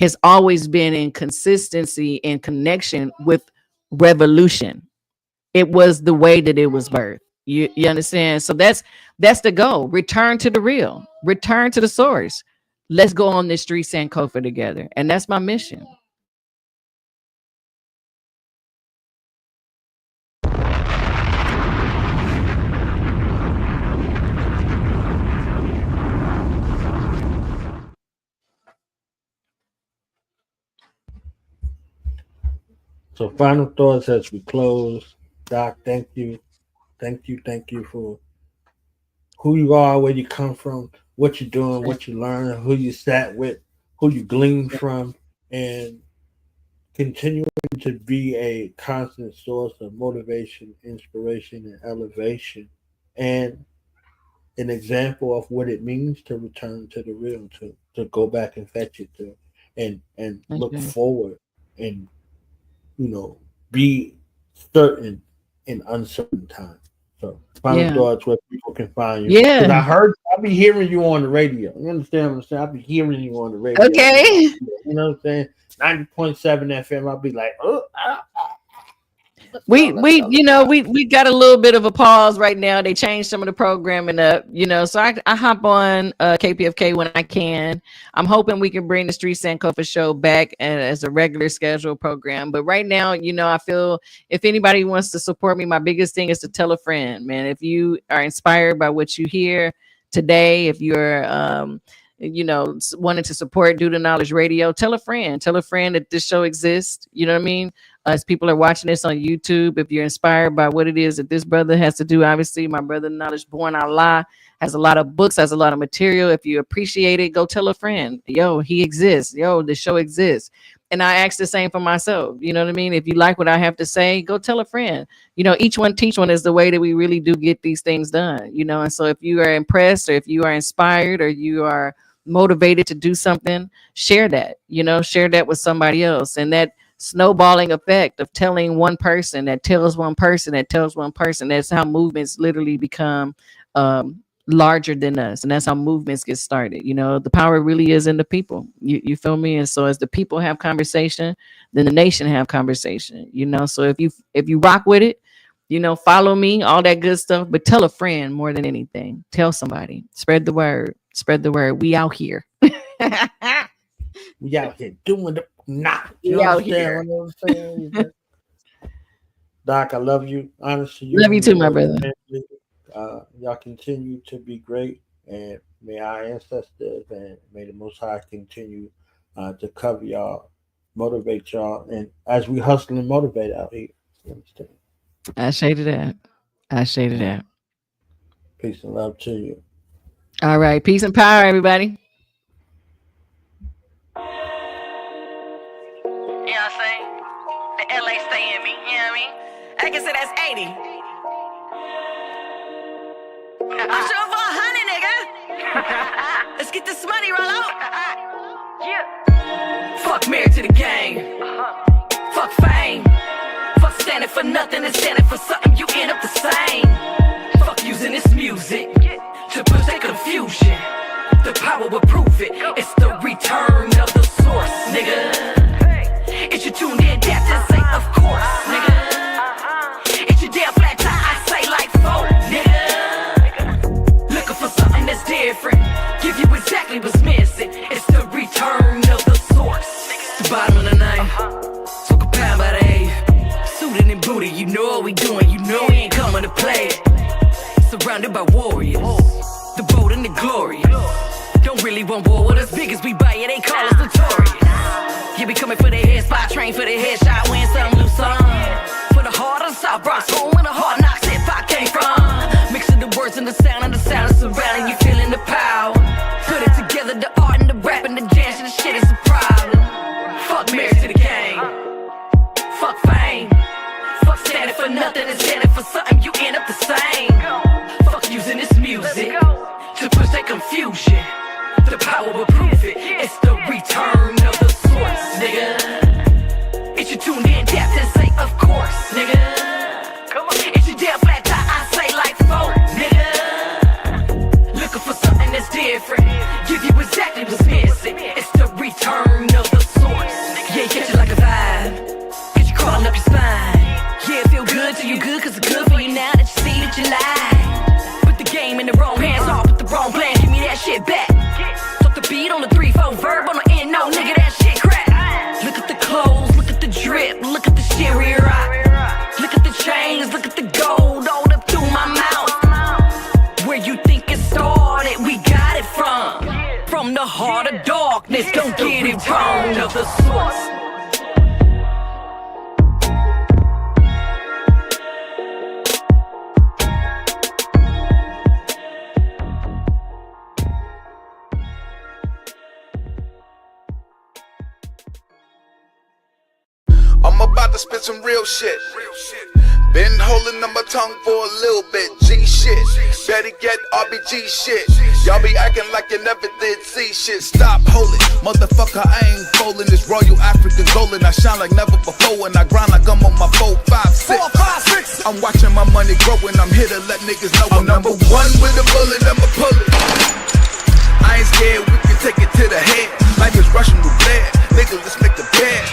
has always been in consistency and connection with revolution. It was the way that it was birthed. You understand? So that's the goal. Return to the real. Return to the source. Let's go on this street Sankofa together. And that's my mission. So final thoughts as we close. Doc, thank you for who you are, where you come from, what you're doing, what you learn, who you sat with, who you gleaned from, and continuing to be a constant source of motivation, inspiration, and elevation, and an example of what it means to return to the real, to go back and fetch it, to and look Okay. forward, and be certain in uncertain times. So final Yeah. thoughts where people can find you. Because Yeah. I be hearing you on the radio. You understand what I'm saying? I be hearing you on the radio. Okay. You know what I'm saying? 90.7 FM. I'll be like, oh, We got a little bit of a pause right now. They changed some of the programming up, so I hop on KPFK when I can. I'm hoping we can bring the Street Sankofa show back as a regular scheduled program. But right now, I feel if anybody wants to support me, my biggest thing is to tell a friend, man. If you are inspired by what you hear today, if you're wanting to support Do the Knowledge Radio, tell a friend that this show exists. You know what I mean? As people are watching this on YouTube, if you're inspired by what it is that this brother has to do, obviously my brother Knowledge Born Allah has a lot of books, has a lot of material. If you appreciate it, go tell a friend, yo, he exists. Yo, the show exists. And I ask the same for myself. You know what I mean? If you like what I have to say, go tell a friend. Each one teach one is the way that we really do get these things done. And so if you are impressed, or if you are inspired, or you are motivated to do something, share that. Share that with somebody else. And that snowballing effect of telling one person that tells one person that tells one person, that's how movements literally become larger than us, and that's how movements get started. The power really is in the people. You feel me? And so as the people have conversation, then the nation have conversation. So if you rock with it, follow me, all that good stuff, but tell a friend. More than anything, tell somebody. Spread the word. We out here. we out here doing the knock. You We out understand here. what I'm saying? Doc, I love you. Honestly, Love you too, my brother. Y'all continue to be great, and may our ancestors and may the Most High continue to cover y'all, motivate y'all, and as we hustle and motivate out here. You understand? I shaded that. Yeah. Peace and love to you. All right. Peace and power, everybody. You know what I'm saying? The LA stay in me, you know what I mean? I can say that's 80. I'm shooting for 100, nigga. Let's get this money, Ralo. Yeah. Fuck married to the game. Fuck fame. Fuck standing for nothing and standing for something, you end up the same. Fuck using this music to push that confusion. The power will prove it. It's the return of the source, nigga. It's your tuned in depth and say, of course, nigga. It's your damn flat tie, I say like folk, nigga. Looking for something that's different. Give you exactly what's missing. It's the return of the source. It's the bottom of the night. Took a pound by the eighth. Suited and booty, you know what we doing. You know we ain't coming to play. Surrounded by warriors. The bold and the glorious. Don't really want war with us. Big as we buy it, they call us notorious. You be coming for the head spot, train for the headshot, win some, lose some. For the heart of the South Bronx, home when the hard knocks if I came from. Mixing the words and the sound is surrounding you, feeling the power. Put it together, the art and the rap and the dance and the shit is a problem. Fuck marriage to the game. Fuck fame. Fuck standing for nothing and standing for something, you end up the same. Fuck using this music to push that confusion. The power will prove it. It's the return of the source, nigga. It's your tuned in depth and say, of course, nigga. It's your damn flat tie, I say like folk, nigga. Looking for something that's different. Give you exactly what's missing. It's the return of the source. Yeah, catch it like a vibe. Get you crawling up your spine. Yeah, it feel good to you good, cause it's good for you now that you see that you lie. Put the game in the wrong hands off with the wrong plan, give me that shit back. Talk the beat on the 3-4 verb on the end, no nigga, that shit crack. Look at the clothes, look at the drip, look at the shit we rock. Look at the chains, look at the gold, all up through my mouth. Where you think it started, we got it from. From the heart of darkness, don't get it wrong, of the source. I'm about to spit some real shit. Been holding on my tongue for a little bit. G shit, better get RBG shit. Y'all be acting like you never did see shit. Stop holding, motherfucker, I ain't folding. This Royal African golden. I shine like never before and I grind like I'm on my 4, 5, 6. I'm watching my money grow and I'm here to let niggas know I'm number one with a bullet, I'ma pull it. I ain't scared, we can take it to the head. Life is Russian roulette, nigga, let's make the bed.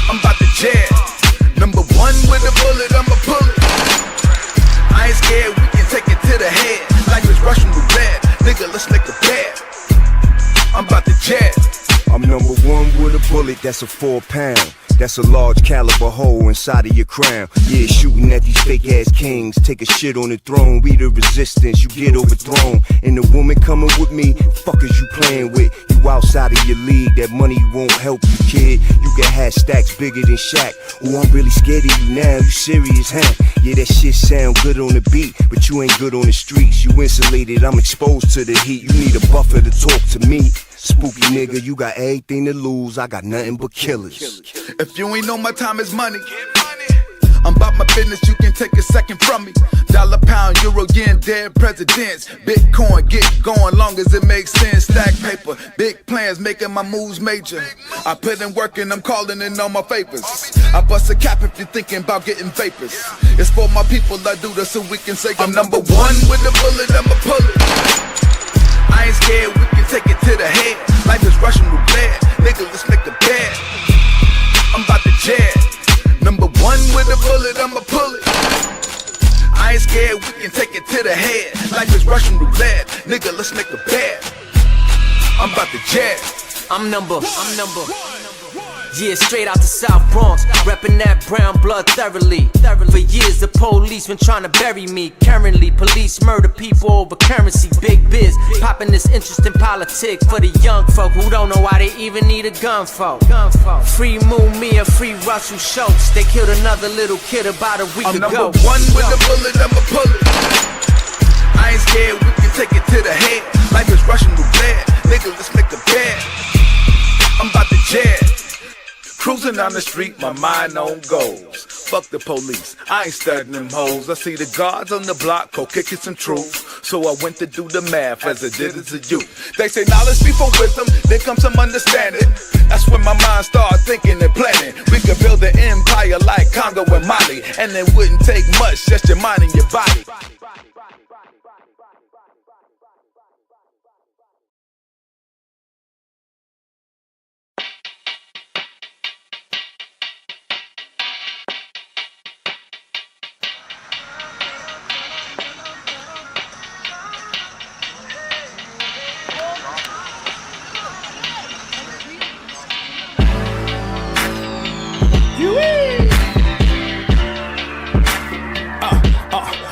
I'm about to jab. Number one with a bullet, I'ma pull it. I ain't scared, we can take it to the head. Like it's Russian roulette, nigga, let's make a bet. I'm about to jab. I'm number one with a bullet, that's a 4 pound. That's a large caliber hole inside of your crown. Yeah, shooting at these fake ass kings. Take a shit on the throne, we the resistance, you get overthrown. And the woman coming with me, fuck is you playing with? You outside of your league, that money won't help you, kid. You can have stacks bigger than Shaq. Oh, I'm really scared of you now, you serious, huh? Yeah, that shit sound good on the beat, but you ain't good on the streets. You insulated, I'm exposed to the heat. You need a buffer to talk to me. Spooky nigga, you got everything to lose, I got nothing but killers. If you ain't know my time is money, I'm about my business, you can take a second from me. Dollar, pound, euro, yen, dead presidents. Bitcoin, get going long as it makes sense. Stack paper, big plans, making my moves major. I put in work and I'm calling in all my favors. I bust a cap if you're thinking about getting vapors. It's for my people, I do this so we can say I'm number one with the bullet, I'ma pull it. I ain't scared, we can take it to the head. Life is Russian roulette, nigga, let's make the bet. I'm about to jab. Number one with a bullet, I'ma pull it. I ain't scared, we can take it to the head. Life is Russian roulette, nigga, let's make a bet. I'm about to jab. I'm number. Yeah, straight out the South Bronx, reppin' that brown blood thoroughly. For years the police been trying to bury me. Currently, police murder people over currency. Big biz, popping this interest in politics for the young folk who don't know why they even need a gun for. Free Moon Mia, free Russell Schultz. They killed another little kid about a week I'm ago. number one with a bullet, I'ma pull it. I I ain't scared, we can take it to the head. Life is Russian roulette, nigga, let's make a bet. I'm about to jet. Cruising down the street, my mind on goals. Fuck the police, I ain't studying them hoes. I see the guards on the block, go kicking some truth. So I went to do the math as I did as a youth. They say knowledge before wisdom, then comes some understanding. That's when my mind started thinking and planning. We could build an empire like Congo and Mali, and it wouldn't take much, just your mind and your body.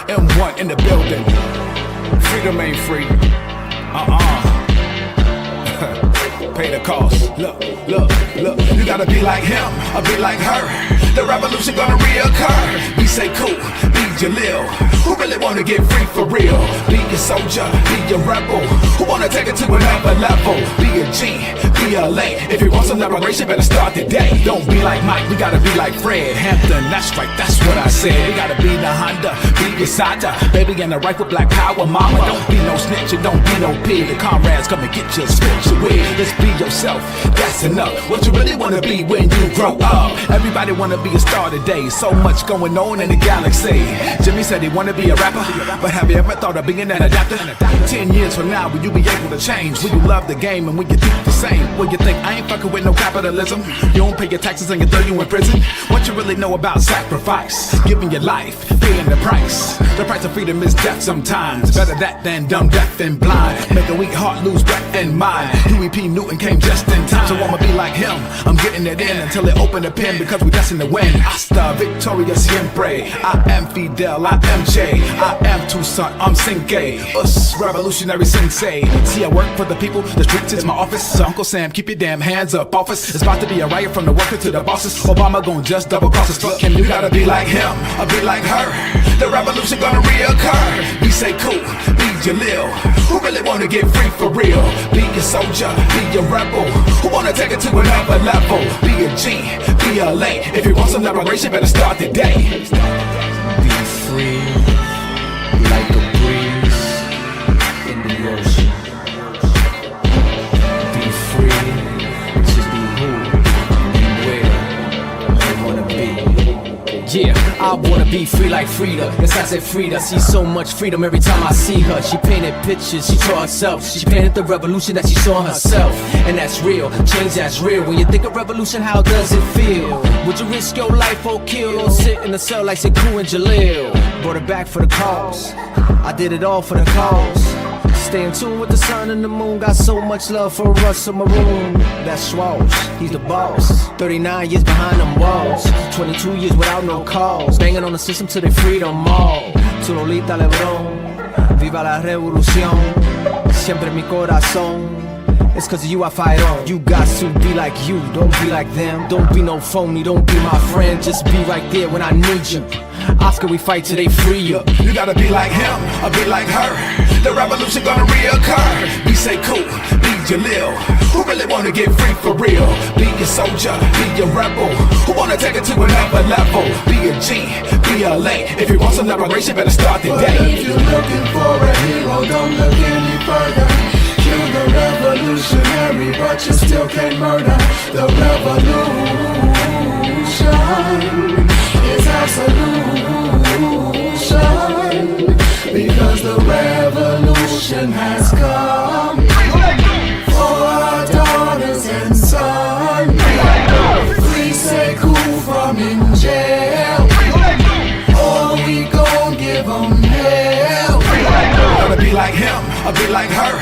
M1 in the building. Freedom ain't free. Pay the cost. Look. You gotta be like him, or be like her. The revolution gonna reoccur. We say cool, be Jalil. Who really wanna get free for real? Be a soldier, be a rebel. Who wanna take it to another level? Be a G, be a late. If you want some liberation, better start today. Don't be like Mike, we gotta be like Fred Hampton. That's right, that's what I said. We gotta be the Honda, be your Sada. Baby in the rifle, black power, mama. Don't be no snitch, and don't be no pig. The comrades come and get you, spit your wig. Let's be yourself, that's enough. What you really wanna be when you grow up? Everybody wanna be a star today. So much going on in the galaxy. Jimmy said he wanna be a rapper, but have you ever thought of being an adapter? 10 years from now, will you be able to change? Will you love the game and will you think the same? Will you think I ain't fucking with no capitalism? You don't pay your taxes and you throw you in prison? What you really know about sacrifice? Giving your life, paying the price. The price of freedom is death sometimes. Better that than dumb, deaf and blind. Make a weak heart lose breath and mind. UEP Newton came just in time, so I'ma be like him. I'm getting it in until they open the pen, because we destined to win. Hasta Victoria Siempre. I am Fidel, I am Jay, I am Tucson, I'm Cinque. Us, revolutionary sensei. See, I work for the people, the streets is my office. So Uncle Sam, keep your damn hands up, office. It's about to be a riot from the worker to the bosses. Obama gon' just double cross us. Fuck him, you gotta be like him, or be like her. The revolution gonna reoccur. We say cool, be Jalil. Who really wanna get free for real? Be a soldier, be a rebel. Who wanna take it to another level? Be a G, be a late. If you want some liberation, better start today. Be free, like a breeze in the ocean. Be free to be who and where you wanna be. Yeah, I wanna be free like Frida. Yes, I said Frida. See so much freedom every time I see her. She painted pictures, she saw herself. She painted the revolution that she saw herself. And that's real, change that's real. When you think of revolution, how does it feel? Would you risk your life or kill? Or sit in the cell like Sekou and Jalil? Brought it back for the cause. I did it all for the cause. Stay in tune with the sun and the moon. Got so much love for Russell Maroon. That's Swalsh, he's the boss. 39 years behind them walls. 22 years without no calls. Banging on the system till they free them all. Tu Lolita Lebron, viva la revolución. Siempre mi corazón. It's cause of you I fight on. You got to be like you, don't be like them. Don't be no phony, don't be my friend. Just be right there when I need you. Oscar, we fight till they free you. You gotta be like him, or be like her. The revolution gonna reoccur. We say cool, be Jalil. Who really wanna get free for real? Be a soldier, be a rebel. Who wanna take it to another level? Be a G, be a late. If you want some liberation, better start today. But if you're looking for a hero, don't look any further. Kill the revolutionary, but you still can't murder the revolution. It's absolution, because the revolution has come for our daughters and sons. Free Sekou from in jail, or we gon' give them hell. Gotta be like him, or be like her.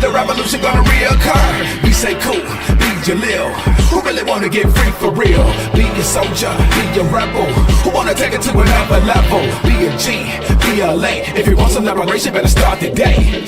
The revolution gonna reoccur. We say cool, be Jalil. Who really wanna get free for real? Be a soldier, be a rebel. Who wanna take it to another level? Be a G, be a late. If you want some liberation, better start today.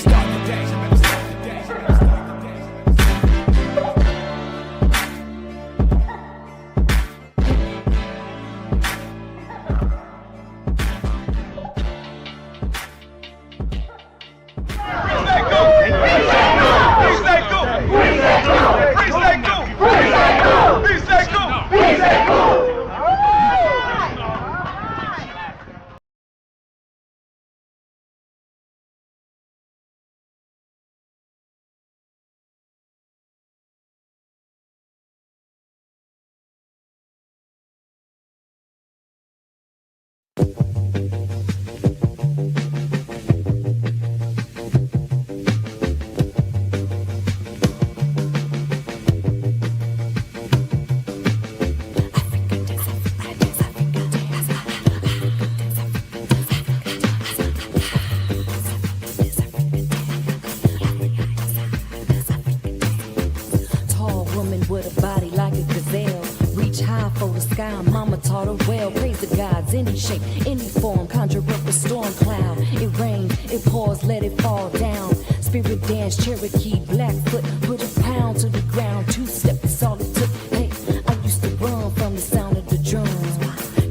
any shape, any form, conjure up a storm cloud. It rains, it pours, let it fall down. Spirit dance, Cherokee, Blackfoot, put a pound to the ground. 2 steps, it's all it took. Hey, I used to run from the sound of the drums.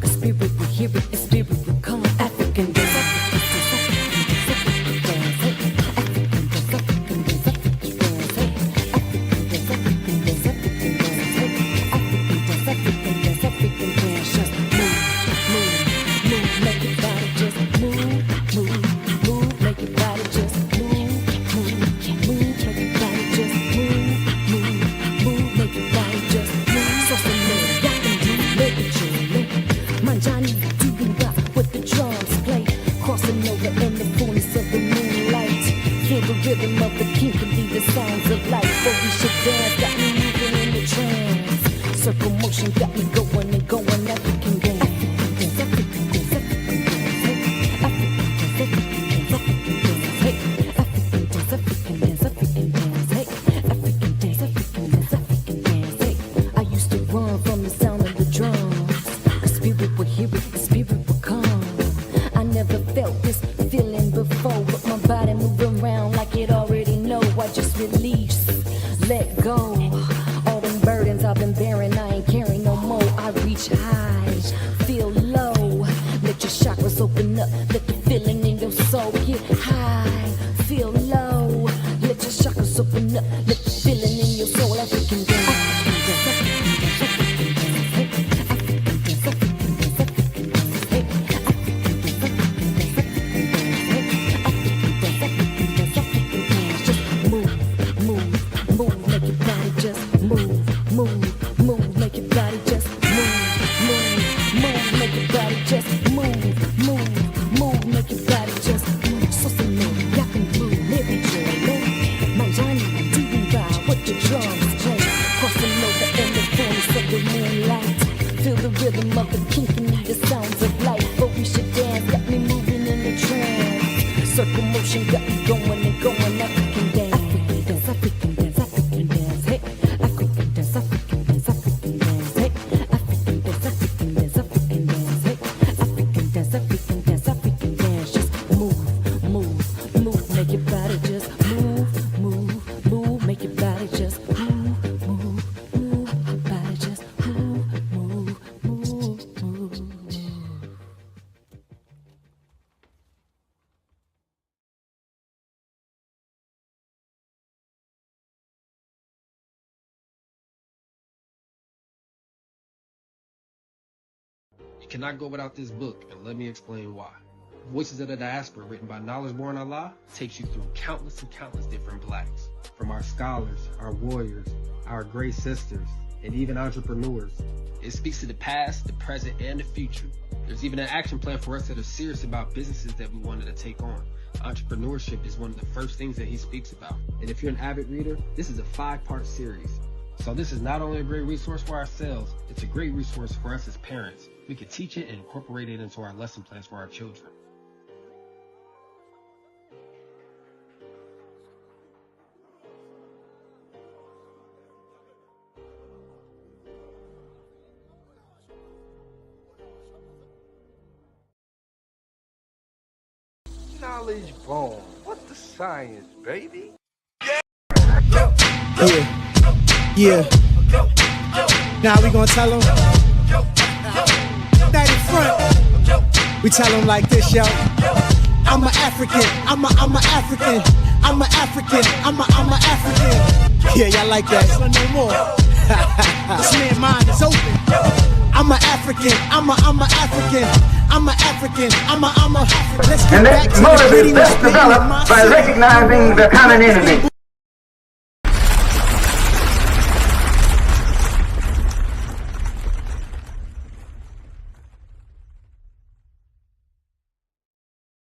Cause spirit would hear it, and spirit would come. African dance. Rhythm of the king can be the sounds of life. But we should dance, got me moving in the trance. Circle motion got me going and going. African dance. African dance, African dance, African dance, African dance, African dance, African dance, African dance, African dance, hey. I used to run from the sound of the drums. Cause spirit would hear it, the spirit would come. I never felt this feeling before, but my body moving around like it already know. I just release, let go. All them burdens I've been bearing, I ain't carrying no more. I reach high, feel low. Let your chakras open up, let the feeling in your soul get high, feel low. Let your chakras open up, let the feeling in your soul. African dance. Cannot go without this book, and let me explain why. Voices of the Diaspora, written by Knowledge Born Allah, takes you through countless and countless different blacks. From our scholars, our warriors, our great sisters, and even entrepreneurs. It speaks to the past, the present, and the future. There's even an action plan for us that are serious about businesses that we wanted to take on. Entrepreneurship is one of the first things that he speaks about. And if you're an avid reader, this is a 5-part series. So this is not only a great resource for ourselves, it's a great resource for us as parents. We can teach it and incorporate it into our lesson plans for our children. Knowledge born. What the science, baby? Yeah. Now we gonna tell them. That in front. We tell them like this, yo. I'm an African. I'm a African. I'm an African. I'm a African. Yeah, y'all like that? So no more. This man's mind is open. I'm an African. I'm a African. I'm an African. I'm a. Let's get back to the motive is best developed by recognizing the common enemy.